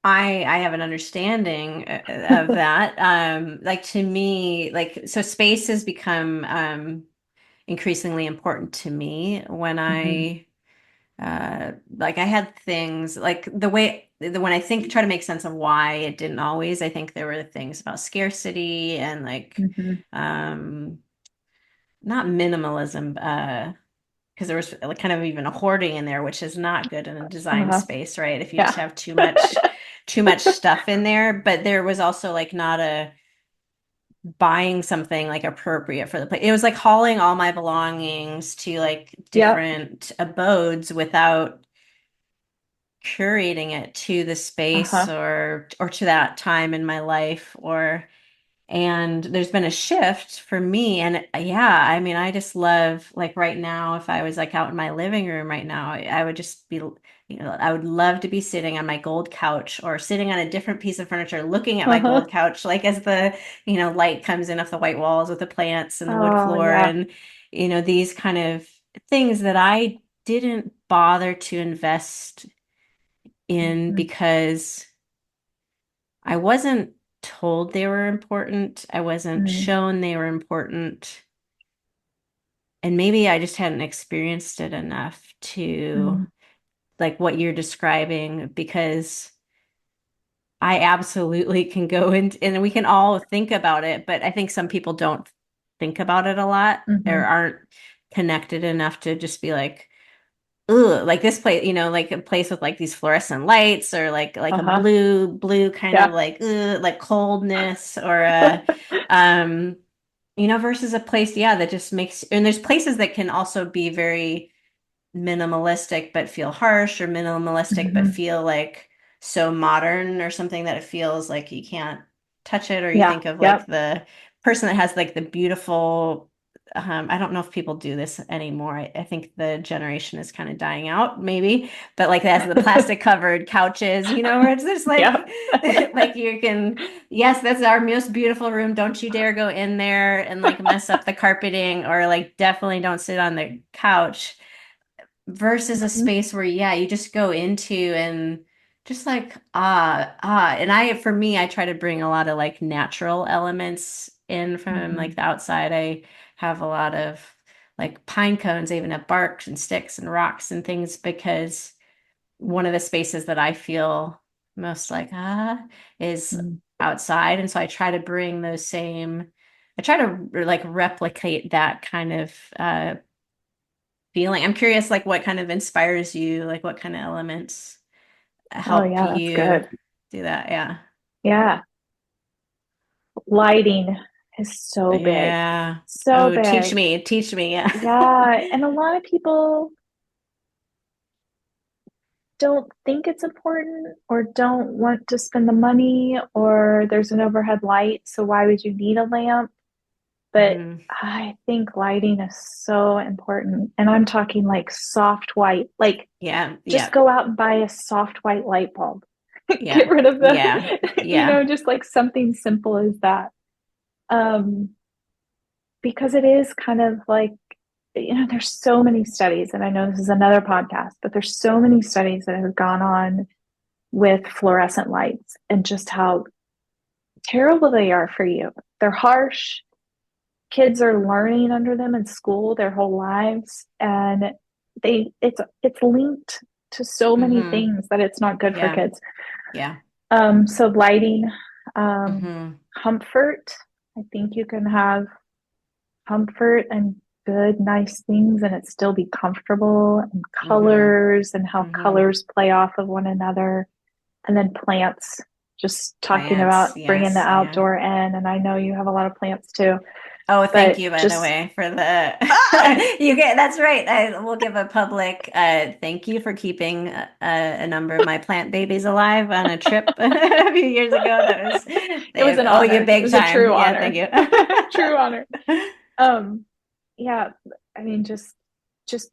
I have an understanding of that. Like to me, like so space has become increasingly important to me when Mm-hmm. like I had things like when I try to make sense of why it didn't always, I think there were things about scarcity and like Mm-hmm. um not minimalism, because there was like kind of even a hoarding in there, which is not good in a design Uh-huh. space, right? If you just Yeah. have too much stuff in there. But there was also like not a buying something like appropriate for the place. It was like hauling all my belongings to like Yep. different abodes without curating it to the space Uh-huh. or to that time in my life or and there's been a shift for me. And yeah, I mean, I just love, like right now, if I was like out in my living room right now, I would just be, I would love to be sitting on my gold couch or sitting on a different piece of furniture, looking at my Uh-huh. gold couch, like as the, light comes in off the white walls with the plants and the wood Oh, floor yeah. and, these kind of things that I didn't bother to invest in Mhm. because I wasn't told they were important. I wasn't Mm, shown they were important. And maybe I just hadn't experienced it enough to mm, like what you're describing, because I absolutely can go and we can all think about it, but I think some people don't think about it a lot or mhm. aren't connected enough to just be like, ugh, like this place, like a place with like these fluorescent lights or like a Uh-huh. blue kind of Yeah. like ugh, like coldness or a um versus a place, yeah, that just makes, and there's places that can also be very minimalistic but feel harsh or minimalistic but Mhm. feel like so modern or something that it feels like you can't touch it, or you Yeah. think of like Yep. the person that has like the beautiful I don't know if people do this anymore. I think the generation is kind of dying out maybe, but like as the plastic covered couches, where it's just like Yep. like you can, yes, that's our most beautiful room, don't you dare go in there and like mess up the carpeting, or like definitely don't sit on the couch, versus a Mhm. space where, yeah, you just go into and just like, and for me, I try to bring a lot of like natural elements in from like Mhm. the outside. I have a lot of like pine cones, I even have barks and sticks and rocks and things, because one of the spaces that I feel most like, is Mm. outside. And so I try to bring I try to like replicate that kind of, feeling. I'm curious, like what kind of inspires you, like what kind of elements Oh, help yeah, that's you good. do that? Yeah. Yeah. Lighting is so big. Yeah. So Oh, teach big. me, teach me. Yeah. Yeah. And a lot of people don't think it's important or don't want to spend the money, or there's an overhead light. So why would you need a lamp? But Hmm. I think lighting is so important. And I'm talking like soft white, like Yeah. just Yeah. go out and buy a soft white light bulb. Get Yeah. rid of Yeah. the, Yeah. just like something simple as that. Um, because it is kind of like, there's so many studies, and I know this is another podcast, but there's so many studies that have gone on with fluorescent lights and just how terrible they are for you. They're harsh. Kids are learning under them in school their whole lives, and it's linked to so many Hmm. things that it's not good for Yeah. kids. Yeah. So lighting, um, Hmm. comfort. I think you can have comfort and good, nice things, and it still be comfortable. And Hmm. colors and how Hmm. colors play off of one another, and then plants. Just talking Plants. about bringing the Yes. Yeah. outdoor in, and I know you have a lot of plants too, Oh, thank but you, by the just way, for the ah, you get, that's right. I will give a public thank you for keeping a number of my plant babies alive on a trip a few years ago. That was it was they an owe you honor. It big was a time. true Yeah, thank honor. you. True honor. Um, yeah, I mean, just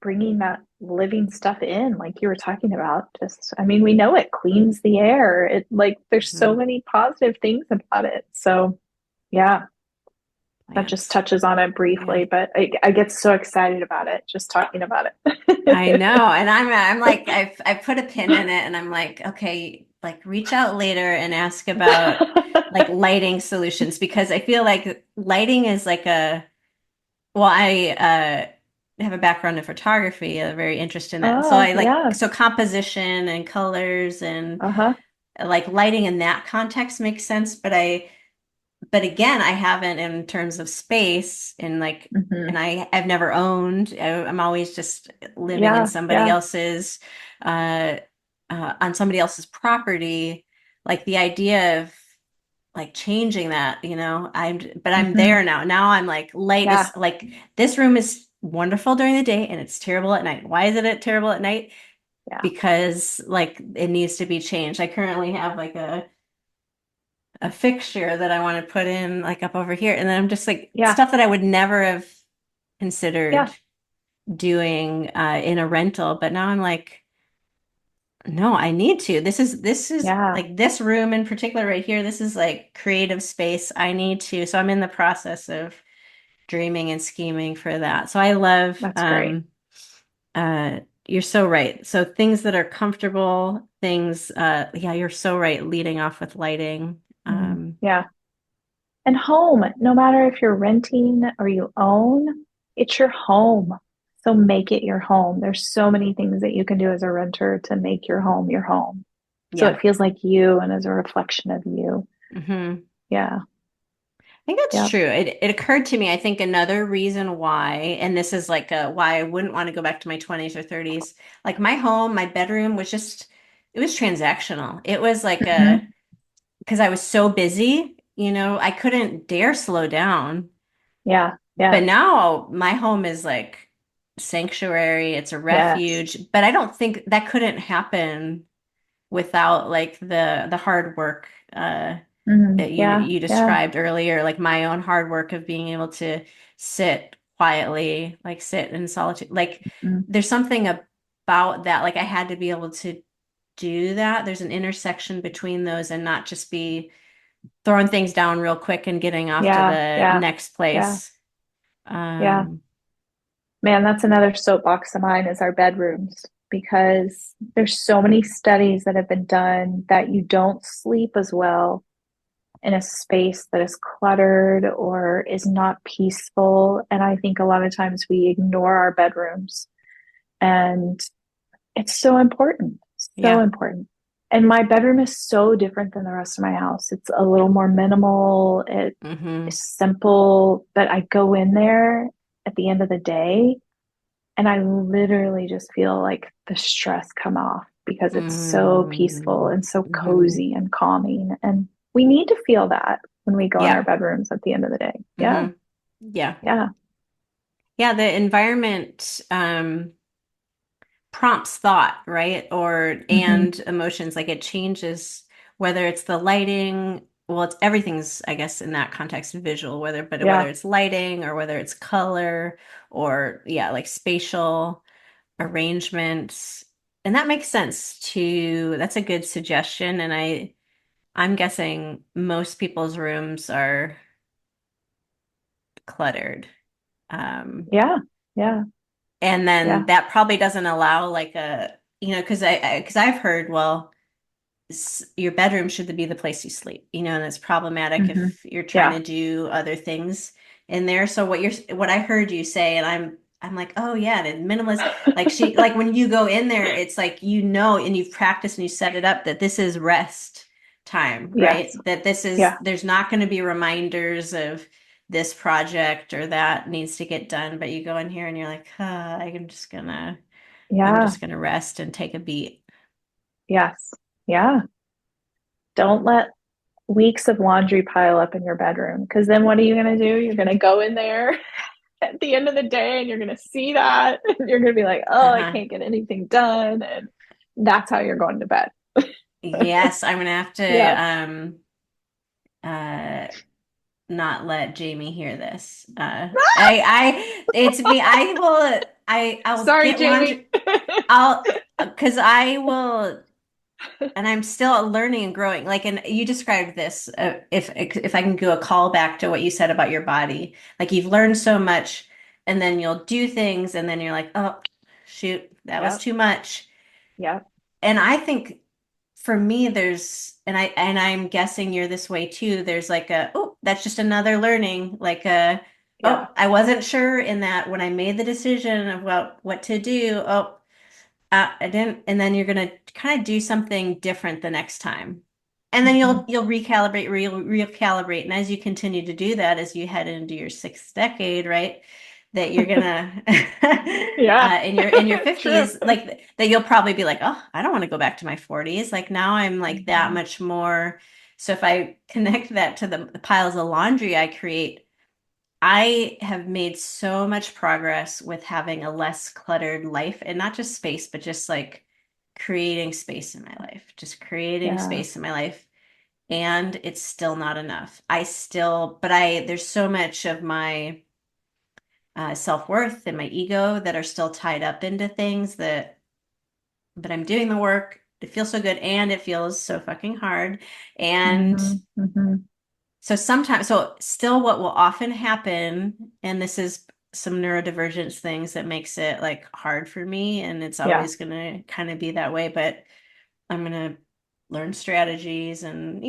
bringing that living stuff in, like you were talking about. Just, I mean, we know it cleans the air. It like there's so Mhm. many positive things about it. So yeah, that just Plants. touches on it Yeah. briefly, but I get so excited about it just talking about I it. know. And I'm like, I put a pin in it and I'm like, okay, like reach out later and ask about like lighting solutions, because I feel like lighting is like well, I have a background in photography, a very interested in that. So Oh I like, yeah. so composition and colors and Uh-huh. like lighting in that context makes sense. But but again, I haven't in terms of space and like, and Hmm. I've never owned. I'm always just living in Yeah, somebody yeah. else's, uh, on somebody else's property. Like the idea of like changing that, but I'm Hmm. there now. Now I'm like light Yeah, is like this room is wonderful during the day and it's terrible at night. Why is it terrible at night? yeah, Because like it needs to be changed. I currently have like a fixture that I want to put in like up over here. And then I'm just like yeah, stuff that I would never have considered yeah, doing in a rental. But now I'm like, no, I need to. This is yeah. like this room in particular right here. This is like creative space. I need to. So I'm in the process of dreaming and scheming for that. So I love That's great. you're so right. So things that are comfortable, things yeah, you're so right, leading off with lighting. Yeah. And home, no matter if you're renting or you own, it's your home. So make it your home. There's so many things that you can do as a renter to make your home your home. So Yeah. it feels like you and is a reflection of you. Hmm. Yeah. I think that's Yep. true. It occurred to me, I think another reason why, and this is like why I wouldn't want to go back to my 20s or 30s. Like my home, my bedroom was just, it was transactional. It was like Hmm. because I was so busy, I couldn't dare slow down. Yeah. But Yeah. now my home is like sanctuary, it's a Yes. refuge, but I don't think that couldn't happen without like the hard work that you Yeah. you Yeah. described earlier, like my own hard work of being able to sit quietly, like sit in solitude. Like Mm. there's something about that. Like I had to be able to do that. There's an intersection between those and not just be throwing things down real quick and getting off to Yeah. the Yeah. next Yeah. place. Yeah. Um, Man, that's another soapbox of mine is our bedrooms because there's so many studies that have been done that you don't sleep as well in a space that is cluttered or is not peaceful. And I think a lot of times we ignore our bedrooms, and it's so important, so yeah. important. And my bedroom is so different than the rest of my house. It's a little more minimal, it Hmm. is simple, but I go in there at the end of the day and I literally just feel like the stress come off because it's so peaceful Hmm. and so Hmm. cozy and calming. And we need to feel that when we go in our Yeah. bedrooms at the end of the day. Yeah. Hmm. Yeah. Yeah. Yeah. The environment, prompts thought, right? Or Hmm. and emotions, like it changes whether it's the lighting, well, it's everything's, I guess, in that context visual, whether Yeah. it's lighting or whether it's color or yeah, like spatial arrangements. And that makes sense too. That's a good suggestion. And I'm guessing most people's rooms are cluttered. Um, Yeah. Yeah. and then Yeah. that probably doesn't allow like because I've heard, well, your bedroom should be the place you sleep, and it's problematic Hmm. if you're trying Yeah. to do other things in there. So what I heard you say, and I'm like, oh yeah, the minimalist, like when you go in there, it's like and you've practiced and you set it up that this is rest time, Yes. right? That this is Yeah. there's not going to be reminders of this project or that needs to get done, but you go in here and you're like, I'm Yeah. just gonna rest and take a beat. Yes. Yeah. Don't let weeks of laundry pile up in your bedroom because then what are you going to do? You're going to go in there at the end of the day and you're going to see that and you're going to be like, oh, I Uh-huh. can't get anything done. And that's how you're going to bed. Yes, I'm gonna have to Yeah. uh not let Jamie hear this. It's me. I'll Sorry, get Jamie. laundry. I'll because I will, and I'm still learning and growing. Like, and you described this. If I can do a call back to what you said about your body, like you've learned so much, and then you'll do things, and then you're like, oh, shoot, that was Yep. too much. Yep. And I think for me I'm guessing you're this way too. There's like oh, that's just another learning, like Yeah. oh, I wasn't sure in that when I made the decision of what to do. Oh, I didn't, and then you're gonna kind of do something different the next time. And then Mhm. you'll recalibrate, and as you continue to do that, as you head into your sixth decade, right, that you're gonna Yeah, in your true. 50s, like that you'll probably be like, oh, I don't want to go back to my 40s. Like now I'm like that Mhm. much more. So if I connect that to the piles of laundry I create, I have made so much progress with having a less cluttered life, and not just space, but just like creating space in my life, just creating Yeah. space in my life. And it's still not enough. There's so much of my self-worth and my ego that are still tied up into things but I'm doing the work. It feels so good and it feels so fucking hard. And Hmm. Hmm. so still what will often happen, and this is some neurodivergence things that makes it like hard for me, and it's Yeah. always going to kind of be that way, but I'm going to learn strategies and,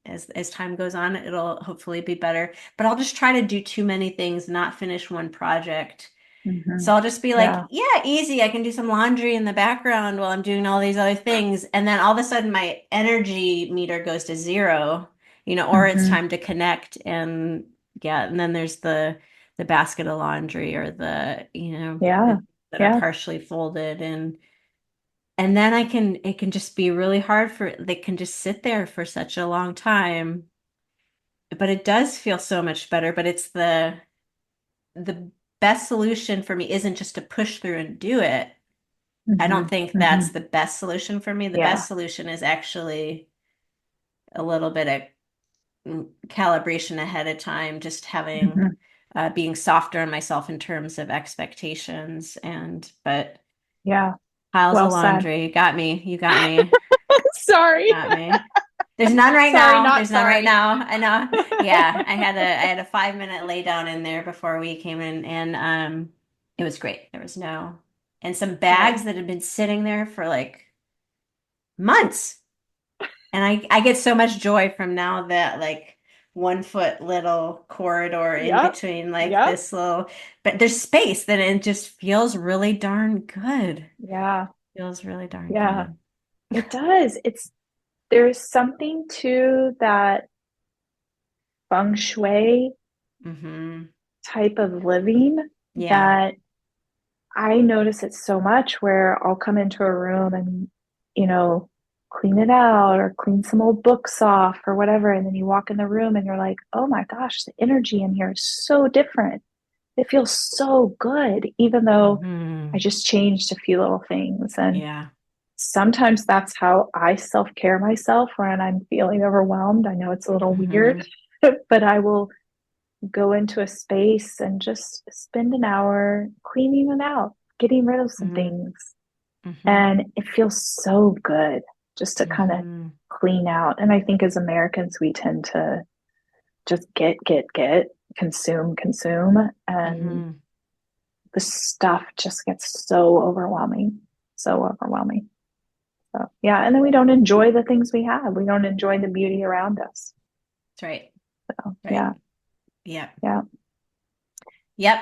as time goes on, it'll hopefully be better. But I'll just try to do too many things, not finish one project. Hmm. So I'll just be like, Yeah. yeah, easy. I can do some laundry in the background while I'm doing all these other things. And then all of a sudden my energy meter goes to zero, or it's Hmm. time to connect and yeah, and then there's the basket of laundry or Yeah. that are Yeah. partially folded, and then it can just be really hard they can just sit there for such a long time. But it does feel so much better, but it's the best solution for me isn't just to push through and do it. I Hmm. don't think that's Hmm. the best solution for me. The Yeah. best solution is actually a little bit of calibration ahead of time, just having Hmm. being softer on myself in terms of expectations. But Yeah. piles Well of said. laundry, got me. You got me. Sorry. Got me. There's none right Sorry, now. not There's none right sorry. now. I know. Yeah, I had a 5 minute lay down in there before we came in, and it was great. There was no and some bags Good. that had been sitting there for like months. And I get so much joy from now that like 1 foot little corridor in Yep. between like Yep. this little, but there's space, then it just feels really darn good. Yeah. Feels really darn Yeah. good. It does. There's something to that feng shui Mm-hmm. type of living Yeah. that I notice it so much where I'll come into a room and, you know, clean it out or clean some old books off or whatever. And then you walk in the room and you're like, oh my gosh, the energy in here is so different. It feels so good, even though I Mm-hmm. just changed a few little things. And Yeah. sometimes that's how I self care myself when I'm feeling overwhelmed. I know it's a little weird, Mm-hmm. but I will go into a space and just spend an hour cleaning it out, getting rid of some Mm-hmm. things. Mm-hmm. And it feels so good just to kind of Mm-hmm. clean out. And I think as Americans, we tend to just get, consume, consume. And Mm-hmm. the stuff just gets so overwhelming, so overwhelming. So, yeah. And then we don't enjoy the things we have, we don't enjoy the beauty around us. That's right. So, Right. yeah. Yeah. Yeah. Yep,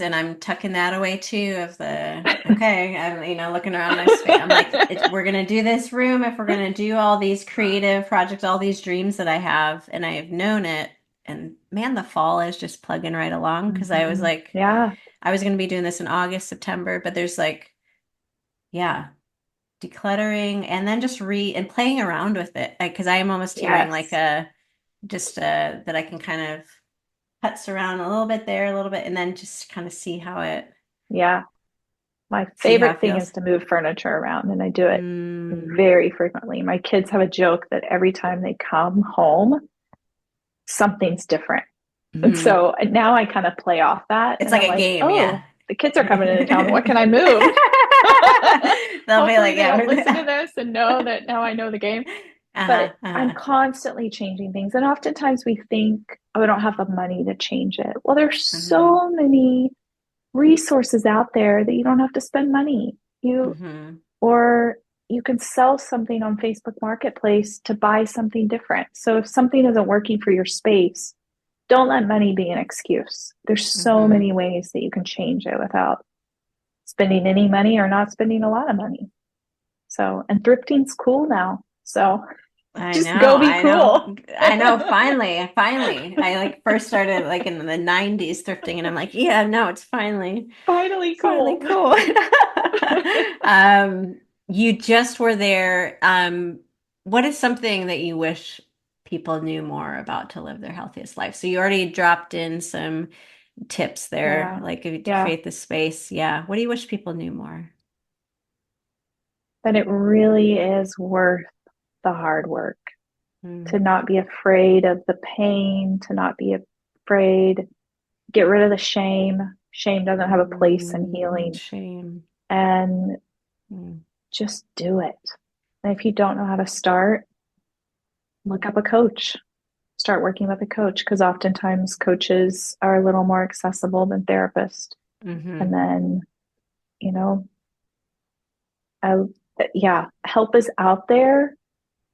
and I'm tucking that away too of okay, I'm, looking around my space. I'm like, we're gonna do this room if we're gonna do all these creative projects, all these dreams that I have, and I have known it. And man, the fall is just plugging right along because I was Hmm. like, Yeah. I was gonna be doing this in August, September, but there's like, yeah, decluttering and then just and playing around with it because I am almost hearing like Yes. that I can kind of putz around a little bit there, a little bit, and then just kind of Yeah. My see how favorite it thing is feels. to move furniture around, and I do it Mm, very frequently. My kids have a joke that every time they come home, something's different. And hmm. so now I kind of play off that, It's and like I'm a like, game, yeah. oh, the kids are coming into town. What can I move? They'll be Hopefully, like, they don't listen yeah. to this and know that now I know the game. Uh-huh, But I'm uh-huh. constantly changing things. And oftentimes we think, oh, I don't have the money to change it. Well, there's Hmm. so many resources out there that you don't have to spend money. Hmm. Or you can sell something on Facebook Marketplace to buy something different. So if something isn't working for your space, don't let money be an excuse. There's so Hmm. many ways that you can change it without spending any money or not spending a lot of money. So, and thrifting's cool now. So, I Just know, go be I know, cool. I know. Finally, I like first started like in the 90s thrifting, and I'm like, yeah, no, it's Finally finally cool. cool. Um, you just were there. What is something that you wish people knew more about to live their healthiest life? So you already dropped in some tips there, Yeah. like if you Yeah. create the space. Yeah. What do you wish people knew more? That it really is worth the hard work, to Mm, not be afraid of the pain, to not be afraid, get rid of the shame. Shame doesn't have a place in healing, shame. and Mm, just do it. And if you don't know how to start, look up a coach, start working with a coach, because oftentimes coaches are a little more accessible than therapists. And mm-hmm, then, you know, I, yeah, help is out there.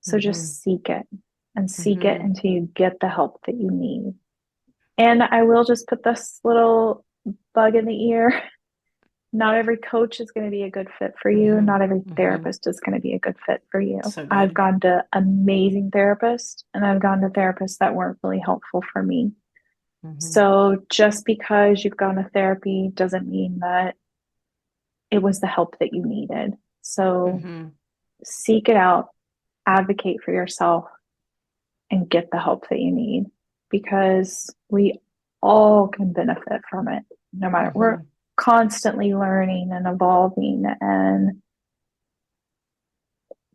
So mm-hmm, just seek it and seek it mm-hmm, until you get the help that you need. And I will just put this little bug in the ear. Not every coach is going to be a good fit for you. mm-hmm, Not every mm-hmm. therapist is going to be a good fit for you. So I've good. gone to amazing therapists and I've gone to therapists that weren't really helpful for me. Mm-hmm, So just because you've gone to therapy doesn't mean that it was the help that you needed. So mm-hmm, seek it out, advocate for yourself, and get the help that you need, because we all can benefit from it. No matter, we're mm-hmm, constantly learning and evolving and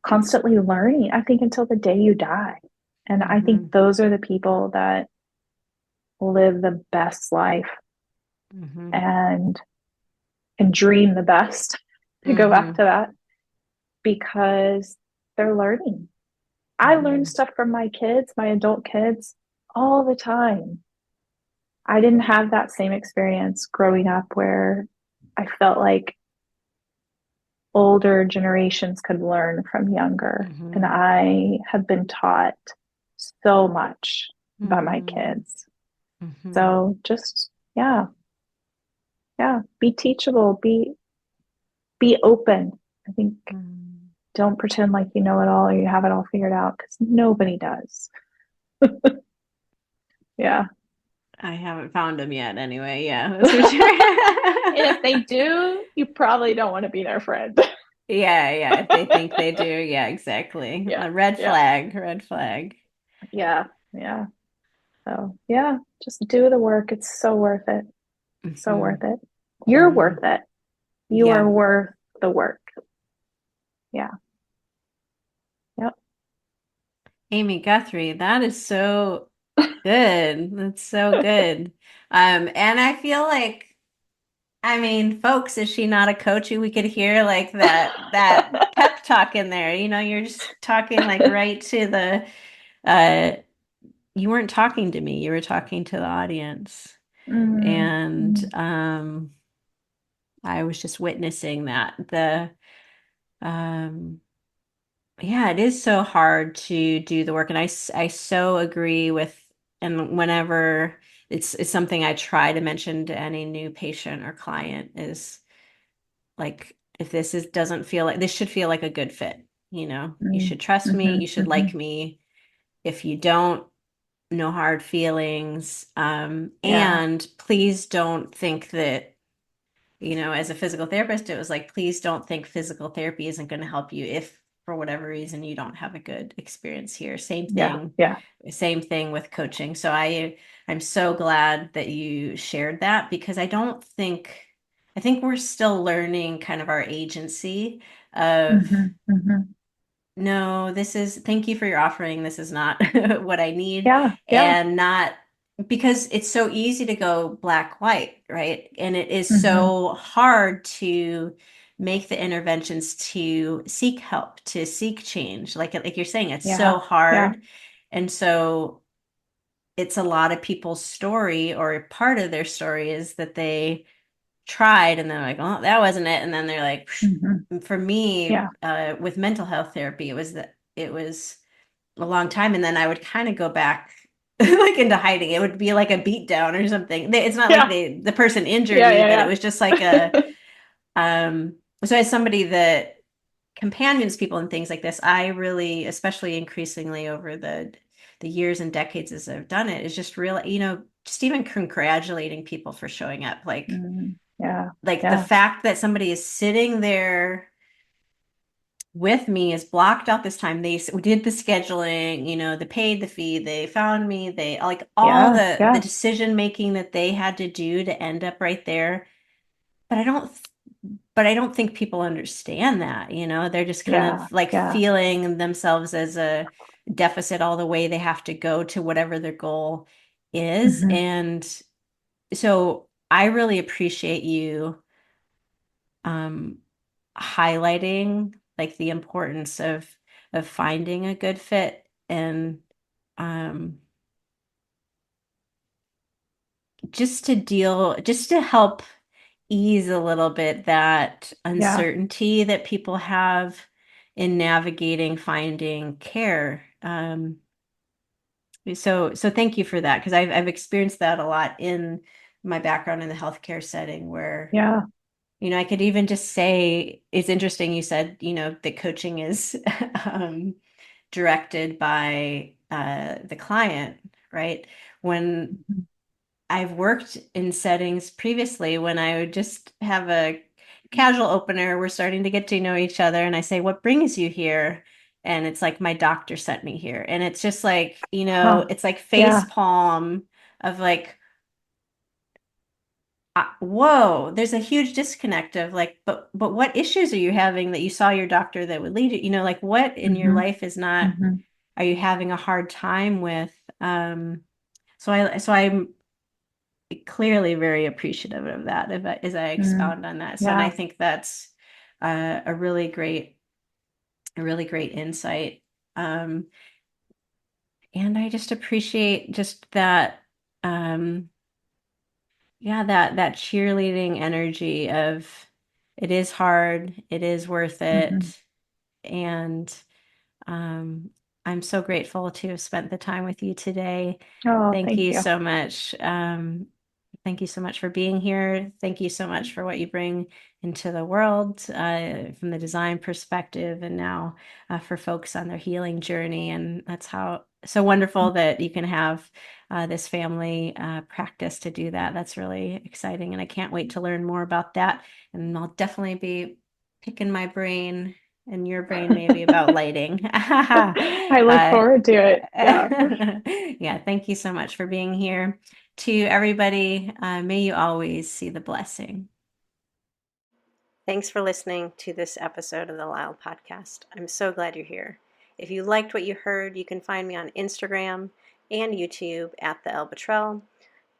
constantly learning, I think, until the day you die. And I think mm-hmm, those are the people that live the best life mm-hmm, and dream the best, to go back mm-hmm, to that, because they're learning. I learn mm-hmm, stuff from my kids, my adult kids, all the time. I didn't have that same experience growing up where I felt like older generations could learn from younger. And mm-hmm, I have been taught so much by my mm-hmm, kids. mm-hmm, So just, yeah, yeah, be teachable, be open. I think mm-hmm. don't pretend like you know it all or you have it all figured out, because nobody does. Yeah. I haven't found them yet anyway. Yeah, that's for sure. And if they do, you probably don't want to be their friend. Yeah, yeah. If they think they do, yeah, exactly. Yeah. A red Yeah. flag, red flag. Yeah. Yeah. So, yeah, just do the work. It's so worth it. So Hmm. worth it. You're Hmm. worth it. You are Yeah. worth the work. Yeah. Yep. Amy Guthrie, that is so good. That's so good. And I feel like, I mean, folks, is she not a coach? We could hear like that pep talk in there. You're just talking like right to the uh you weren't talking to me, you were talking to the audience. Mm, And mm, I was just witnessing that. Um yeah, it is so hard to do the work. And I so agree with, and whenever it's something I try to mention to any new patient or client is like, if doesn't feel like this should feel like a good fit, you mm, should trust me, you mhm, should like mhm. me. If you don't, no hard feelings. Yeah. And please don't think that, as a physical therapist, it was like, please don't think physical therapy isn't going to help you if for whatever reason you don't have a good experience here. Yeah. Yeah. Same thing with coaching. So I'm so glad that you shared that, because I think we're still learning kind of our agency of, Mhm, mhm. no, thank you for your offering. This is not what I need. Yeah. Yeah. And not because it's so easy to go black, white, right? And it is Mhm. so hard to make the interventions to seek help, to seek change. Like you're saying, it's so Yeah. Yeah. hard. And so it's a lot of people's story, or part of their story is that they tried and they're like, oh, that wasn't it. And then they're like, psh. Mhm. For me, Yeah. with mental health therapy, it was a long time. And then I would kind of go back like into hiding. It would be like a beat down or something. It's not like Yeah. the person injured Yeah. me, but it Yeah. was just like Yeah. so as somebody that companions people and things like this, I really, especially increasingly over the years and decades as I've done it, is just real, just even congratulating people for showing up. Yeah. Like the Yeah. fact that somebody is sitting there with me is blocked out this time. They did the scheduling, they paid the fee, they found me, they like all Yeah. the Yeah. decision making that they had to do to end up right there. But I don't think people understand that, they're just kind Yeah. of like Yeah. feeling themselves as a deficit all the way they have to go to whatever their goal is. Hmm. And so I really appreciate you um highlighting like the importance of finding a good fit and um just to help ease a little bit that Yeah. uncertainty that people have in navigating finding care. So thank you for that because I've experienced that a lot in my background in the healthcare setting where Yeah. I could even just say it's interesting you said, that coaching is directed by the client, right? When Mhm. I've worked in settings previously when I would just have a casual opener, we're starting to get to know each other, and I say, "What brings you here?" And it's like my doctor sent me here. And it's just like, Huh. it's like face Yeah. palm of like, whoa, there's a huge disconnect of like, but what issues are you having that you saw your doctor that would lead you? Like what in your Hmm. life is not, Hmm. are you having a hard time with? So I'm clearly very appreciative of that as I Mm. expound on that. So, and I Yeah. think that's a really great insight. Um, and I just appreciate just that, um, yeah, that cheerleading energy of it is hard, it is worth Hmm. it, and um, I'm so grateful to have spent the time with you today. Oh, Thank thank you you. so much. Thank you so much for being here. Thank you so much for what you bring into the world from the design perspective, and now for folks on their healing journey. And that's how so wonderful that you can have this family practice to do that. That's really exciting, and I can't wait to learn more about that. And I'll definitely be picking my brain and your brain maybe about lighting. I look forward to it. Yeah. Yeah, thank you so much for being here. To everybody, may you always see the blessing. Thanks for listening to this episode of the Lyle Podcast. I'm so glad you're here. If you liked what you heard, you can find me on Instagram and YouTube at the Elle,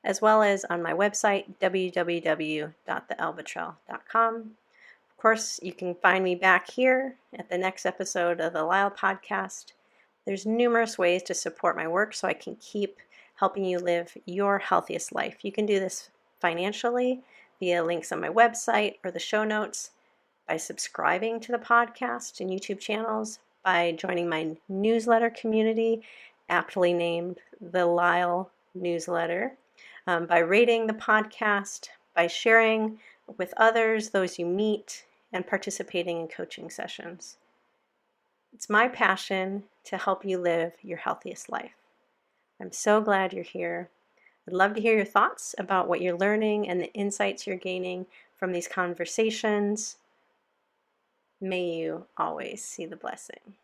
as well as on my website, www.theelbetrell.com. Of course, you can find me back here at the next episode of the Lyle Podcast. There's numerous ways to support my work so I can keep helping you live your healthiest life. You can do this financially via links on my website or the show notes, by subscribing to the podcast and YouTube channels, by joining my newsletter community, aptly named the Lyle Newsletter, by rating the podcast, by sharing with others, those you meet, and participating in coaching sessions. It's my passion to help you live your healthiest life. I'm so glad you're here. I'd love to hear your thoughts about what you're learning and the insights you're gaining from these conversations. May you always see the blessing.